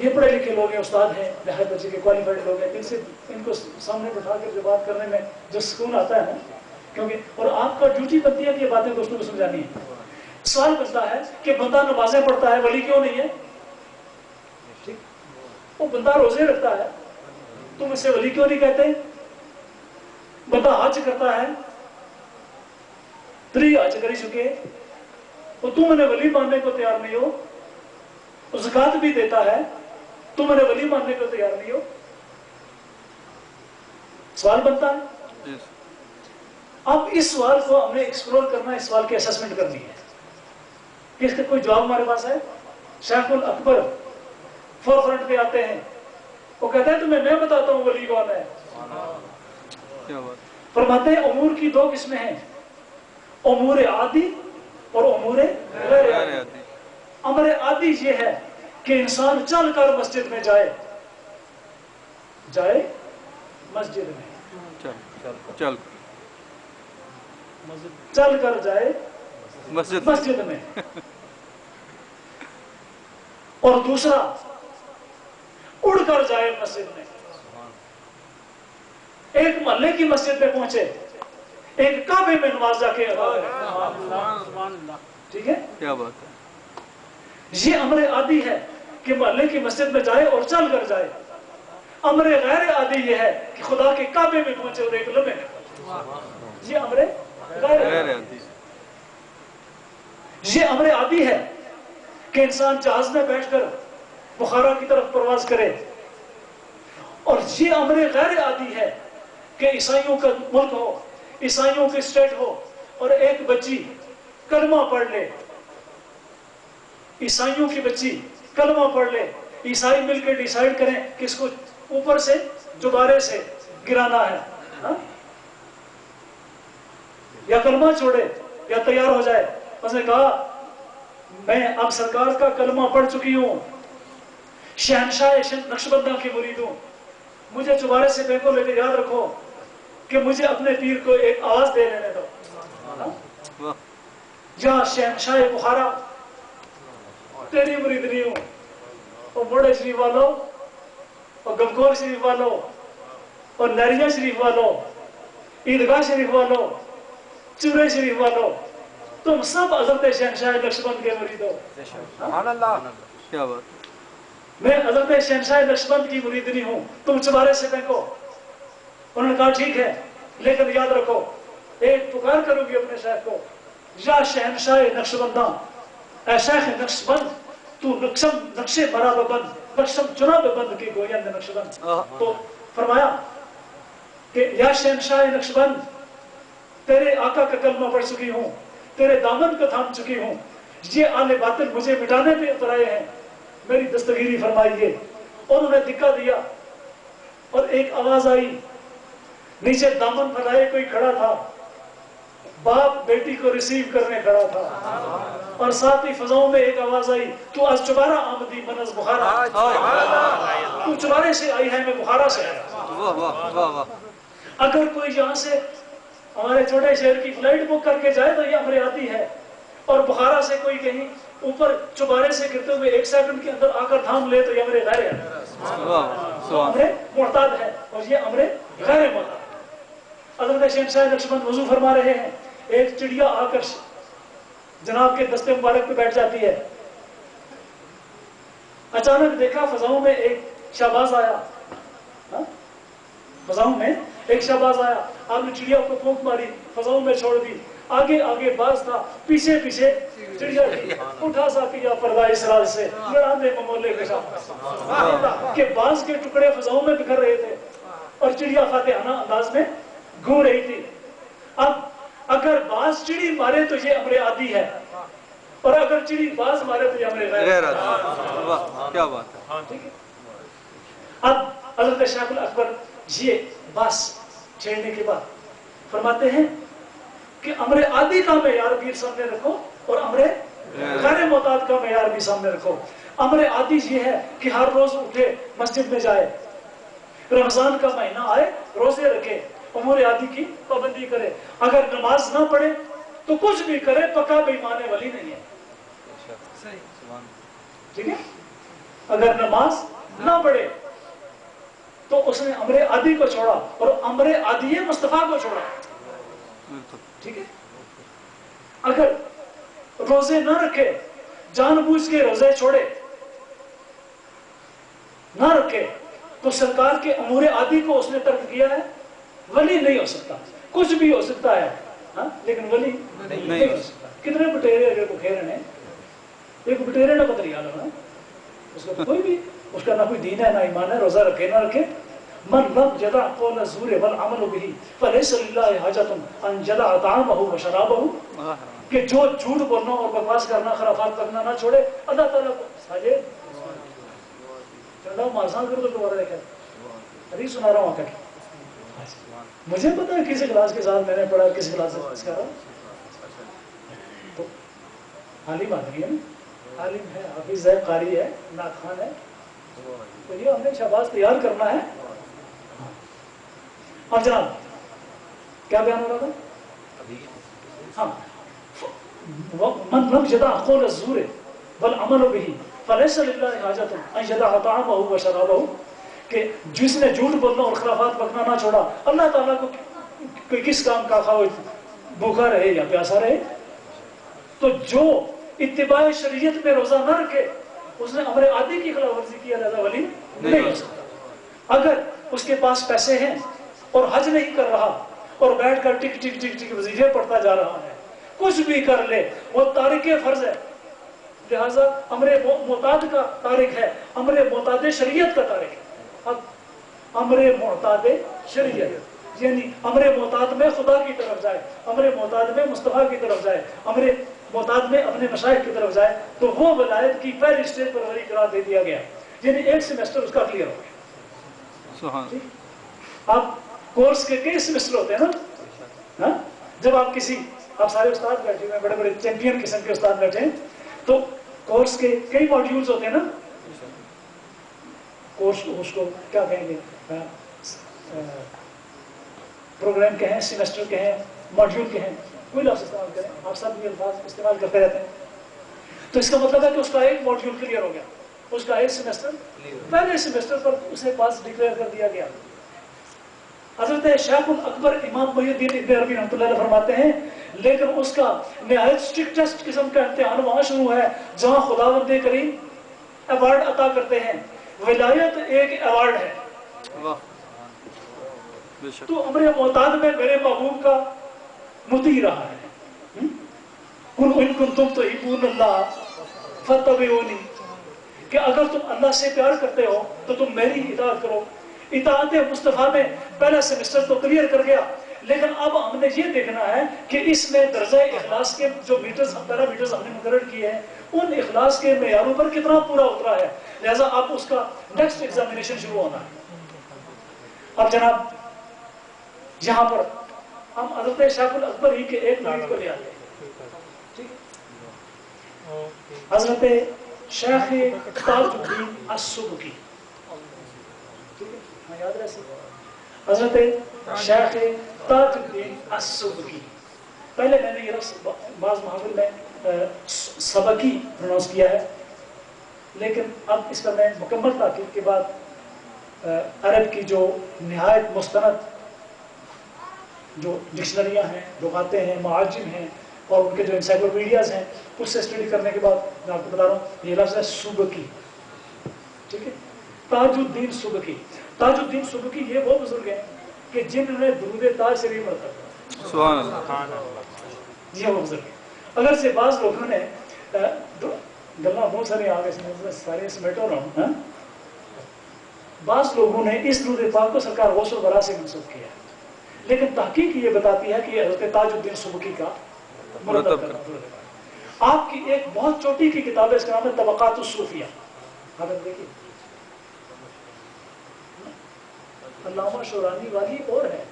یہ پڑھے لکھے لوگ ہیں، استاد ہیں، نہایت درجے کے کوالیفائڈ لوگ ہیں، ان کو سامنے بٹھا کر جو بات کرنے میں جو سکون آتا ہے نا، کیونکہ اور آپ کا ڈیوٹی بنتی ہے کہ یہ باتیں دوستوں کو سمجھانی ہے۔ سوال بنتا ہے کہ بندہ نمازیں پڑھتا ہے، ولی کیوں نہیں ہے؟ وہ بندہ روزے رکھتا ہے، تم اسے ولی کیوں نہیں کہتے؟ بندہ حج کرتا ہے، 3 حج کر چکے، وہ تم انہیں ولی ماننے کو تیار نہیں ہو، زکات بھی دیتا ہے، تم انہیں ولی ماننے کو تیار نہیں ہو۔ سوال بنتا ہے۔ اب اس سوال کو ہم نے ایکسپلور کرنا ہے، اس سوال کی اسسمنٹ کرنی ہے کہ اس کا کوئی جواب ہمارے پاس ہے؟ شیخ الاکبر فور فرنٹ پہ آتے ہیں، وہ کہتے ہیں تمہیں میں بتاتا ہوں ولی کون ہے۔ فرماتے ہیں امور کی 2 قسمیں ہیں، امور عادی اور امور غیر عادی۔ امر عادی یہ ہے کہ انسان چل کر مسجد میں جائے مسجد میں چل کر جائے مسجد میں، اور دوسرا اڑ کر جائے مسجد میں۔ ایک محلے کی مسجد میں پہنچے، ایک کعبے میں نماز جا کے ادا کرے، ٹھیک ہے؟ کیا بات ہے۔ یہ امر عادی ہے کہ محلے کی مسجد میں جائے اور چل کر جائے۔ امر غیر عادی یہ ہے کہ خدا کے کعبے میں پہنچے اور ایک لمحے میں۔ یہ امر غیر عادی۔ یہ امر عادی ہے کہ انسان جہاز میں بیٹھ کر بخارا کی طرف پرواز کرے، اور یہ امر غیر عادی ہے کہ عیسائیوں کا ملک ہو، عیسائیوں کی اسٹیٹ ہو، اور ایک بچی کلمہ پڑھ لے، عیسائیوں کی بچی کلمہ پڑھ لے، عیسائی مل کے ڈیسائیڈ کریں کہ اس کو اوپر سے دوبارے سے گرانا ہے، یا کلمہ چھوڑے یا تیار ہو جائے۔ اس نے کہا میں اب سرکار کا کلمہ پڑھ چکی ہوں، شہنشاہ نقشبندہ کی مرید ہوں، مجھے دوبارے سے دیکھو، لیکن یاد رکھو کہ مجھے اپنے پیر کو ایک آواز دے لینے دو، یا شہنشاہ بخارا تیری مرید نہیں ہوں، اور موڑے شریف والوں اور گمکور شریف والوں اور نریہ شریف والوں، عیدگاہ شریف والوں، چورے شریف والوں، تم سب حضرت شہنشاہ نقشبند کے مرید ہو۔ سبحان اللہ، کیا بات۔ میں حضرت شہنشاہ نقشبند کی مرید نہیں ہوں، تم چبارے سے پھینکو۔ انہوں نے کہا ٹھیک ہے، لیکن یاد رکھو ایک پکار کروں گی اپنے شیخ کو، یا شہنشاہ نقشبنداں، اے شیخ نقشبند تو نقش مرا ببند، نقشم چنا ببند کی گویند نقشبند۔ تو فرمایا کہ یا شہنشاہ نقشبند، تیرے آقا کا کلمہ پڑھ چکی ہوں، تیرے دامن کو تھام چکی ہوں، یہ آل باطل مجھے مٹانے پہ اتر آئے ہیں، میری دستگیری فرمائیے۔ انہوں نے دھکا دیا اور ایک آواز آئی، نیچے دامن پھیلائے کوئی کھڑا تھا، باپ بیٹی کو ریسیو کرنے کھڑا تھا، اور ساتھ ہی فضاؤں میں ایک آواز آئی، تو آج چبارہ آمدی من از بخارا، تو چبارے سے آئی ہے، میں بخارا سے آیا۔ اگر کوئی یہاں سے ہمارے چھوٹے شہر کی فلائٹ بک کر کے جائے تو یہ امر عادی ہے، اور بخارا سے کوئی کہیں اوپر چبارے سے گرتے ہوئے 1 سیکنڈ کے اندر آ کر تھام لے تو یہ امر غیر ہے، امر معتاد ہے، اور یہ امر غیر معتاد۔ حضرت شہنشاہ نقشبند وضو فرما رہے ہیں، ایک چڑیا آ کر جناب کے دستے مبارک پہ بیٹھ جاتی ہے، اچانک دیکھا فضاؤں میں ایک شہباز آیا، فضاؤں میں ایک شہباز آیا، آپ نے چڑیا کو پھونک ماری، فضاؤں میں چھوڑ دی، آگے آگے باز تھا، پیچھے پیچھے چڑیا تھی، اٹھا سا کیا پردہ اسرار سے لڑا دے ممولے کے ساتھ، کہ باز کے ٹکڑے فضاؤں میں بکھر رہے تھے اور چڑیا فاتحانہ انداز میں گھوم رہی تھی۔ اب اگر باز چڑی مارے تو یہ امر عادی ہے، اور اگر چڑی باز مارے تو یہ امر غیر عادی۔ کیا بات ہے۔ اب حضرت شیخ الاکبر یہ باس چھیڑنے کے بعد فرماتے ہیں کہ امر عادی کا معیار بھی سامنے رکھو اور امر غیر معتاد کا معیار بھی سامنے رکھو۔ امر عادی یہ ہے کہ ہر روز اٹھے مسجد میں جائے، رمضان کا مہینہ آئے روزے رکھے، امور عادی کی پابندی کرے، اگر نماز نہ پڑھے تو کچھ بھی کرے، پکا بے ایمان ولی نہیں ہے، ٹھیک ہے؟ اگر نماز نہ پڑھے تو اس نے امر عادی کو چھوڑا اور امر عادی مصطفیٰ کو چھوڑا. ٹھیک ہے. اگر روزے نہ رکھے, جان بوجھ کے روزے چھوڑے نہ رکھے, تو سرکار کے امور عادی کو اس نے ترک کیا ہے. ولی نہیں ہو سکتا. کچھ بھی ہو سکتا ہے ہاں, لیکن ولی نہیں ہو سکتا. کتنے بٹیرے اگر کو کھیرنے, ایک بٹیرے نہ پتری عالم ہے, اس کا کوئی بھی, اس کا نہ کوئی دین ہے نہ ایمان ہے, روزہ رکھے نہ رکھے. من لم يدع قول الزور والعمل به فليس لله حاجة ان يدع طعامه وشرابه, کہ جو جھوٹ بولنا اور بکواس کرنا, خرافات کرنا نہ چھوڑے, اللہ تعالیٰ کو ساجد چلو مارسان کرو تو دوبارہ دیکھیں. حدیث سنا رہا ہوں آ کر, مجھے پتا ہے کسی کلاس کے ساتھ میں نے پڑھا, کسی کلاس سے پاس کرا. تو عالم آدمی ہے, عالم ہے, حافظ ہے, قاری ہے, نعت خوان ہے, تو یہ ہم نے شہباز تیار کرنا ہے. اب جناب کیا بیان ہو رہا تھا؟ ہاں, من لم يدع قول الزور والعمل به فليس لله حاجة ان يدع طعامه وشرابه, کہ جس نے جھوٹ بولنا اور خرافات بکنا نہ چھوڑا, اللہ تعالیٰ کو کوئی کس کام کا خواہ بھوکا رہے یا پیاسا رہے. تو جو اتباع شریعت میں روزہ نہ رکھے, اس نے امر عادی کی خلاف ورزی کی, اللہ ولی نہیں ہو سکتا. اگر اس کے پاس پیسے ہیں اور حج نہیں کر رہا اور بیٹھ کر ٹک ٹک ٹک ٹک وظیفے پڑھتا جا رہا ہے, کچھ بھی کر لے, وہ تارک فرض ہے. لہذا امر معتاد کا تارک ہے, امر معتاد شریعت کا تارک ہے. اب امر معتاد شریعت یعنی امر معتاد میں خدا کی طرف جائے, امر معتاد میں مصطفیٰ کی طرف جائے, امر معتاد میں اپنے مشائخ کی طرف جائے, تو وہ ولایت کی پہلی اسٹیج پر ولی قرار دے دیا گیا. یعنی ایک سیمسٹر اس کا کلیئر ہو گیا. آپ کورس کے کئی سیمسٹر ہوتے ہیں نا, جب آپ کسی, آپ سارے استاد بیٹھے ہوئے ہیں, بڑے بڑے چیمپئن قسم کے استاد بیٹھے ہیں, تو کورس کے کئی ماڈیولز ہوتے ہیں نا. کورس کو کیا کہیں گے, پروگرام کے ہیں, سیمسٹر کے ہیں, ماڈیول کے ہیں, کوئی لفظ استعمال کریں, آپ سب یہ الفاظ استعمال کرتے رہتے ہیں. تو اس کا مطلب ہے کہ اس کا ایک ماڈیول کلیئر ہو گیا, اس کا ایک سیمسٹر, پہلے سیمسٹر پر اسے پاس ڈکلیئر کر دیا گیا. حضرت شیخ الاکبر امام محی الدین ابن عربی رحمۃ اللہ علیہ فرماتے ہیں, لیکن اس کا نہایت اسٹرکٹسٹ قسم کا امتحان وہاں شروع ہے جہاں خداوند کریم ایوارڈ عطا کرتے ہیں. ولایت ایک ایوارڈ ہے. تو امر معتاد میں میرے محبوب کا مطیع رہا ہے. قل ان کنتم تحبون اللہ فاتبعونی, کہ اگر تم اللہ سے پیار کرتے ہو تو تم میری اطاعت کرو. اطاعت مصطفیٰ میں پہلا سیمسٹر تو کلیئر کر گیا, لیکن اب ہم نے یہ دیکھنا ہے کہ اس میں درجہ اخلاص کے جو پیرامیٹرز ہم نے مقرر کیے ہیں, ان اخلاص کے معیاروں پر کتنا پورا اترا ہے. لہذا اب اس کا نیکسٹ ایگزامینیشن شروع ہونا ہے. اب جناب یہاں پر ہم حضرت شیخ الاکبر ہی کے ایک مرید کو لے آتے ہیں. حضرت شیخ تاج الدین السبکی, یاد رہ سکتے, حضرت شیخ تاج الدین السبکی. پہلے میں نے یہ لفظ بعض محاور میں سبکی پروناؤنس کیا ہے, لیکن اب اس کا میں مکمل تحقیق کے بعد عرب کی جو نہایت مستند جو ڈکشنریاں ہیں, لغاتیں ہیں, معاجم ہیں, اور ان کے جو انسائکلوپیڈیاز ہیں, اس سے اسٹڈی کرنے کے بعد میں آپ کو بتا رہا ہوں یہ لفظ ہے سبکی. ٹھیک ہے, تاج الدین سبکی. تاج الدین سبکی یہ وہ بزرگ ہیں کہ جنہوں نے درود تاج شریف پڑھا. سبحان اللہ. یہ وہ بزرگ ہیں. اگر سے بعض لوگوں نے گلا بہت سارے آگے سارے سمیٹ ہو رہا ہوں, بعض لوگوں نے اس درود پاک کو سرکار غوث الورا سے منسوب کیا ہے, لیکن تحقیق یہ بتاتی ہے کہ یہ حضرت تاج الدین سبکی کا مرتب ہے. آپ کی ایک بہت چھوٹی کی کتاب ہے, اس کا نام ہے طبقات الصوفیہ. آپ دیکھیے, علامہ شورانی والی اور ہے,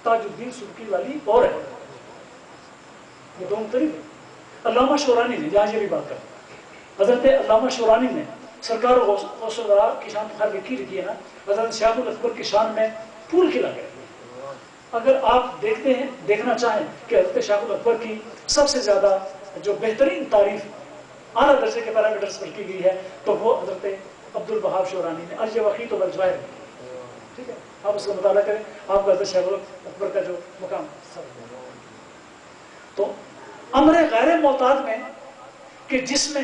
تاج الدین سبکی والی اور ہے, یہ دو مختلف ہیں. علامہ شورانی نے جہاں یہ بھی بات کرتے, حضرت علامہ شورانی نے سرکار غوث الورا کی شان بخار لکھی ہے نا, حضرت شیخ الاکبر کی شان میں پھول کھلا گئے. اگر آپ دیکھتے ہیں, دیکھنا چاہیں کہ حضرت شیخ الاکبر کی سب سے زیادہ جو بہترین تعریف اعلیٰ درجے کے پیرامیٹرز پر کی گئی ہے, تو وہ حضرت عبد الوہاب شورانی نے الجواقیت والجواہر، ٹھیک ہے، آپ اس کا مطالعہ کریں، آپ کا حضرت شیخ اکبر کا جو مقام تو امر غیر معتاد میں کہ جس میں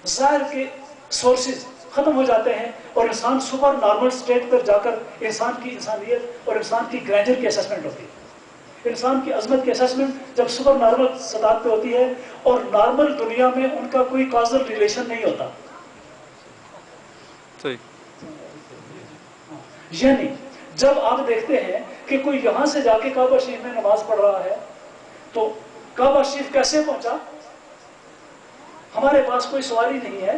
ظاہر کے سورسز ختم ہو جاتے ہیں اور انسان سپر نارمل سٹیٹ پر جا کر انسان کی انسانیت اور انسان کی گرینڈر کی اسیسمنٹ ہوتی ہے، انسان کی عظمت کی اسیسمنٹ جب سپر نارمل سطح پہ ہوتی ہے اور نارمل دنیا میں ان کا کوئی کازل ریلیشن نہیں ہوتا، یعنی جب آپ دیکھتے ہیں کہ کوئی یہاں سے جا کے کعبہ شریف میں نماز پڑھ رہا ہے تو کعبہ شریف کیسے پہنچا؟ ہمارے پاس کوئی سواری نہیں ہے،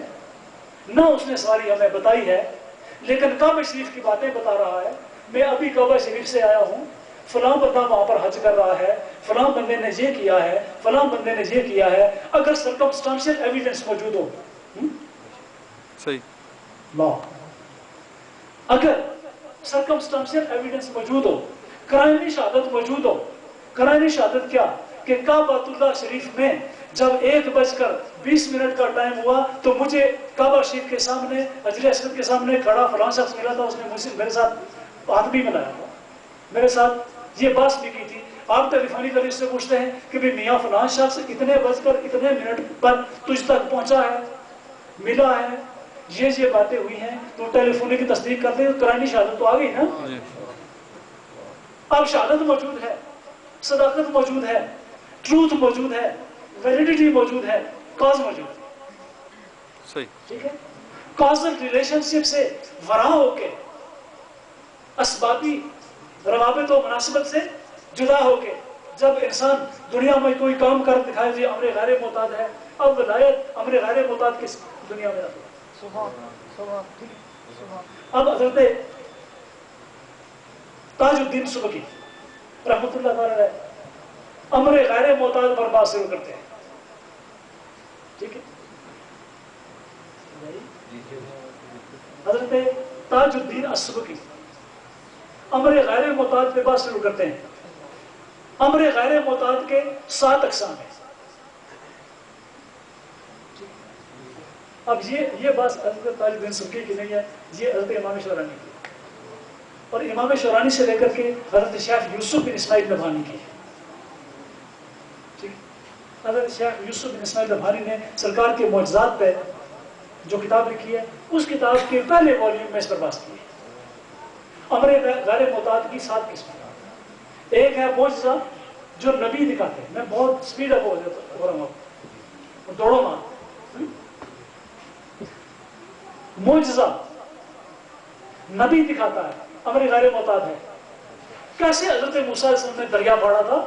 نہ اس نے سواری ہمیں بتائی ہے، لیکن کعبہ شریف کی باتیں بتا رہا ہے، میں ابھی کعبہ شریف سے آیا ہوں، فلاں بندہ وہاں پر حج کر رہا ہے، فلاں بندے نے یہ کیا ہے، فلاں بندے نے یہ کیا ہے، اگر سرکمسٹانشل ایویڈنس موجود ہو، لا اگر سرکمسٹانشل ایویڈنس موجود ہو، قرآنی شہادت موجود ہو، قرآنی شہادت کیا کہ کعبۃ اللہ شریف میں جب 1:20 کا ٹائم ہوا تو مجھے کعبہ شریف کے سامنے حجر اسود کے سامنے کھڑا فلاں شخص ملا تھا، اس نے مجھ سے میرے ساتھ ہاتھ بھی ملایا تھا، میرے ساتھ یہ بات بھی کی تھی۔ آپ ٹیلی فونی کر اس سے پوچھتے ہیں کہ بھی میاں فلاں شخص اتنے پر تجھ تک پہنچا ہے، ملا ہے، یہ باتیں ہوئی ہیں، تو ٹیلی فونی کی تصدیق کرتے ہیں، قرآنی شہادت تو آ گئی نا۔ اب شہادت موجود ہے، صداقت موجود ہے، ٹروتھ موجود ہے، ویلیڈیٹی موجود ہے، کاز موجود ہے، ٹھیک ہے۔ کازل ریلیشن شپ سے ورا ہو کے، اسبابی روابط و مناسبت سے جدا ہو کے جب انسان دنیا میں کوئی کام کر دکھائے جو امر غیر معتاد ہے، اب ولایت امر غیر معتاد کس دنیا میں رکھتا ہے۔ اب حضرت تاج الدین سبکی رحمۃ اللہ تعالی امر غیر معتاد پر بات شروع کرتے ہیں، ٹھیک ہے۔ حضرت تاج الدین السبکی امر غیر معتاد پہ بات شروع کرتے ہیں۔ امر غیر معتاد کے 7 اقسام ہیں۔ اب یہ بات حضرت تاج الدین سبکی کی نہیں ہے، یہ حضرت امام شورانی کی، اور امام شورانی سے لے کر کے حضرت شیخ یوسف بن اسماعیل نبھانی کی، ٹھیک۔ حضرت شیخ یوسف بن اسماعیل نبھانی نے سرکار کے معجزات پہ جو کتاب لکھی ہے، اس کتاب کے پہلے والیوم میں اس پر بات کی ہے۔ امر غیر معتاد کی 7 قسمیں، ایک ہے معجزہ جو نبی دکھاتے ہیں، میں بہت سپیڈ اپ ہو رہا ہوں، دوڑو ماں۔ معجزہ نبی دکھاتا ہے، امر غیر معتاد ہے۔ کیسے حضرت موسیٰ علیہ السلام نے دریا پھاڑا تھا؟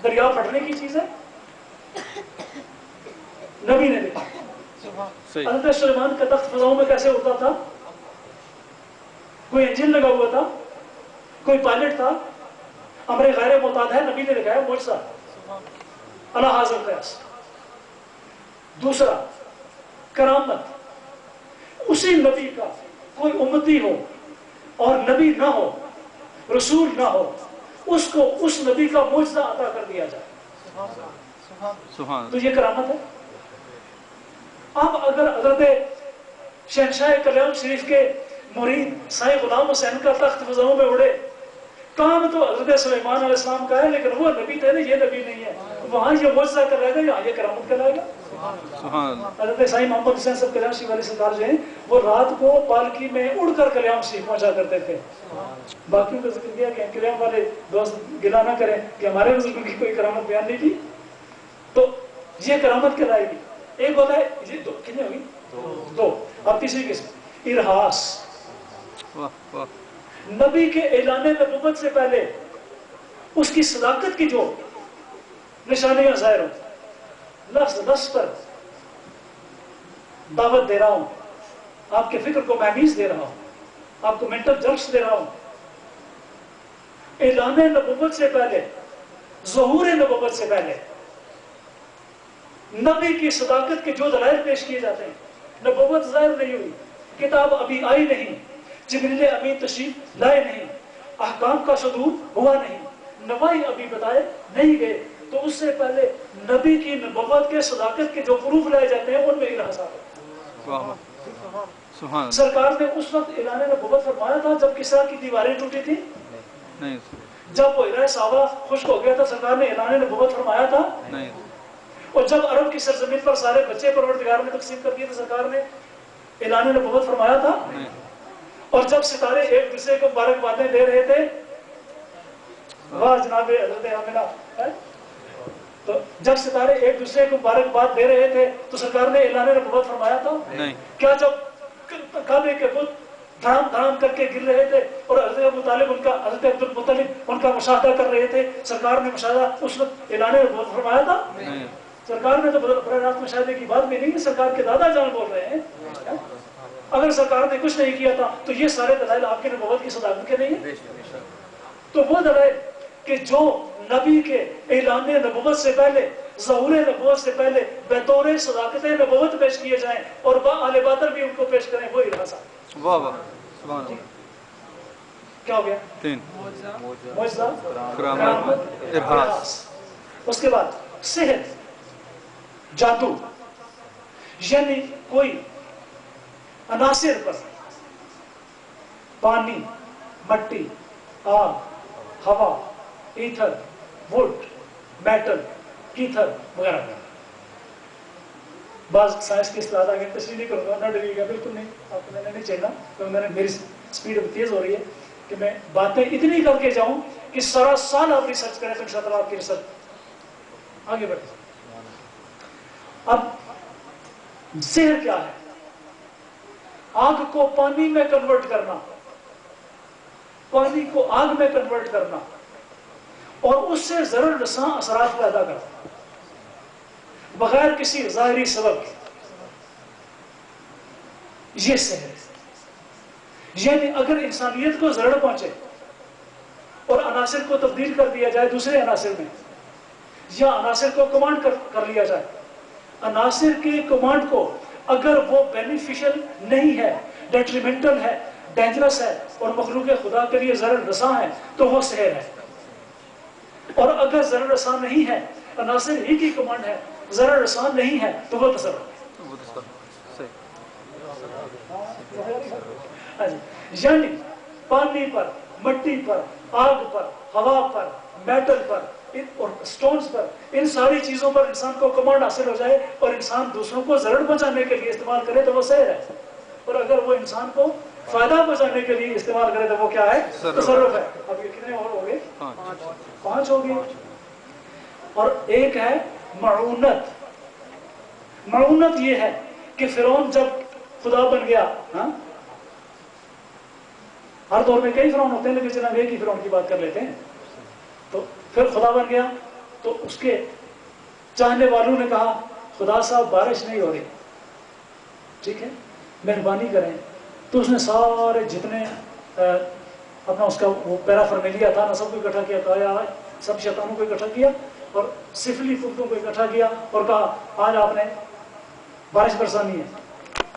دریا پھٹنے کی چیز ہے، نبی نے دیکھا۔ حضرت سلیمان کا تخت فضاؤں میں کیسے اڑتا تھا؟ کوئی انجن لگا ہوا تھا، کوئی پائلٹ تھا، امر غیر معتاد ہے، نبی نے دکھایا، معجزہ علی حاضر قیاس۔ دوسرا کرامت، اسی نبی کا کوئی امتی ہو اور نبی نہ ہو، رسول نہ ہو، اس کو اس نبی کا معجزہ عطا کر دیا جائے، تو یہ کرامت ہے۔ اب اگر حضرت شہنشاہ کلیام شریف کے مرید سائیں غلام حسین کا تخت فضاؤں میں اڑے، کام تو حضرت سلیمان علیہ السلام کا ہے، لیکن وہ نبی تھے نا، یہ نبی نہیں ہے، وہاں یہ معجزہ کر رہے گا، یہاں یہ کرامت کرائے گا۔ حضرت سائیں محمد حسین صاحب کلیام شریف والی سرکار جو ہیں، وہ رات کو پالکی میں اڑ کر کلیام شریف پہنچا کرتے تھے۔ باقیوں کا ذکر کیا کہ کلیام والے دوست گلا نہ کریں کہ ہمارے بزرگوں کی کوئی کرامت بیان نہیں کی، تو یہ کرامت کہلائے گی۔ ایک ہوتا ہے، یہ کتنے ہوگی؟ 2۔ اب تیسری قسم ارہاس، نبی کے اعلان نبوت سے پہلے اس کی صداقت کی جو نشانیاں ظاہر ہوں، لفظ لفظ پر دعوت دے رہا ہوں، آپ کے فکر کو مہمیز دے رہا ہوں، آپ کو منٹل جمپس دے رہا ہوں، اعلان نبوت سے پہلے، ظہور نبوت سے پہلے نبی کی صداقت کے جو دلائل پیش کیے جاتے ہیں، نبوت ظاہر نہیں ہوئی، کتاب ابھی آئی نہیں، جبریل امین تشریف لائے نہیں، احکام کا صدور ہوا نہیں، نوائی ابھی بتائے نہیں گئے، تو اس سے پہلے نبی کی نبوت کے صداقت کے جو پروف لائے جاتے ہیں ان میں ارہاسات ہیں۔ سبحان سرکار نے اس وقت اعلان نبوت فرمایا تھا جب کسرا کی دیواریں ٹوٹی تھی؟ نہیں جب وہ ہیرا صحابہ خشک ہو گیا تھا سرکار نے اعلان نبوت فرمایا تھا؟ نہیں اور جب عرب کی سرزمین پر سارے بچے پروردگار نے تقسیم کر دیے تو سرکار نے اعلان نبوت فرمایا تھا؟ نہیں اور جب ستارے ایک دوسرے کو مبارکبادیں دے رہے تھے، واہ جناب حضرت آمنہ، تو جب ستارے ایک دوسرے کو مبارکباد دے رہے تھے تو سرکار نے اعلان نبوت فرمایا تھا؟ نہیں کیا جب کعبے کے بت دھڑام دھڑام کر کے گر رہے تھے اور حضرت ابو طالب حضرت عبد المطلب ان کا مشاہدہ کر رہے تھے، سرکار نے مشاہدہ اس وقت اعلان نبوت فرمایا تھا؟ نہیں سرکار نے تو براہ راست مشاہدے کی بات بھی نہیں، سرکار کے دادا جان بول رہے ہیں۔ اگر سرکار نے کچھ نہیں کیا تھا تو یہ سارے دلائل آپ کے نبوت کی صداقت کے نہیں ہیں؟ تو وہ دلائل کہ جو نبی کے اعلان نبوت سے پہلے، ظہور نبوت سے پہلے بطور صداقت نبوت پیش کیے جائیں اور اہل باطل بھی ان کو پیش کریں، وہ ارہاس ہے۔ واہ واہ سبحان اللہ۔ کیا ہو گیا؟ 3 معجزہ، کرامت، ارہاس۔ اس کے بعد سحر، جادو، یعنی کوئی عناصر پر، پانی، مٹی، آگ، ہوا، ایتھر، ووڈ، میٹل، کیتھر وغیرہ وغیرہ۔ بعض سائنس کی اصطلاحات آگے تشریح نہیں کروں گا، نہ ڈریے گا، بالکل نہیں، آپ کو میں نے نہیں چاہنا، کیونکہ میری سپیڈ تیز ہو رہی ہے کہ میں باتیں اتنی کر کے جاؤں کہ سارا سال آپ ریسرچ کریں تو انشاءاللہ آپ کی ریسرچ آگے بڑھے۔ اب سحر کیا ہے؟ آگ کو پانی میں کنورٹ کرنا، پانی کو آگ میں کنورٹ کرنا اور اس سے ضرر رساں اثرات پیدا کرنا بغیر کسی ظاہری سبب کے، یہ سحر ہے۔ یعنی اگر انسانیت کو ضرر پہنچے اور عناصر کو تبدیل کر دیا جائے دوسرے عناصر میں، یا عناصر کو کمانڈ کر لیا جائے، عناصر کے کمانڈ کو اگر وہ بینیفیشل نہیں ہے، ڈیٹریمنٹل ہے، ڈینجرس ہے اور مخلوق خدا کے لیے ضرر رساں ہے تو وہ سحر ہے۔ اور اگر ضرر رساں نہیں ہے، عناصر ہی کی کمانڈ ہے، ضرر رساں نہیں ہے تو وہ تصرف ہے۔ یعنی پانی پر، مٹی پر، آگ پر، ہوا پر، میٹل پر اور سٹونز پر، ان ساری چیزوں پر انسان کو کمانڈ حاصل ہو جائے اور انسان دوسروں کو ضرر پہنچانے کے لیے استعمال کرے تو وہ سحر ہے، اور اگر وہ انسان کو فائدہ پہنچانے کے لیے استعمال کرے تو وہ کیا ہے؟ تصرف ہے۔ اب یہ کتنے اور ہو گئے؟ 5 ہو گئے۔ اور ایک ہے معونت۔ معونت یہ ہے کہ فرعون جب خدا بن گیا، ہر دور میں کئی فرعون ہوتے ہیں لیکن جناب ایک ہی فرعون کی بات کر لیتے ہیں، تو پھر خدا بن گیا تو اس کے چاہنے والوں نے کہا خدا صاحب بارش نہیں ہو رہی، ٹھیک ہے مہربانی کریں، تو اس نے سارے جتنے اپنا اس کا وہ پیرافرمینیا تھا نا سب کو اکٹھا کیا، کہا سب شیطانوں کو اکٹھا کیا اور سفلی فرقوں کو اکٹھا کیا اور کہا آج آپ نے بارش برسانی ہے۔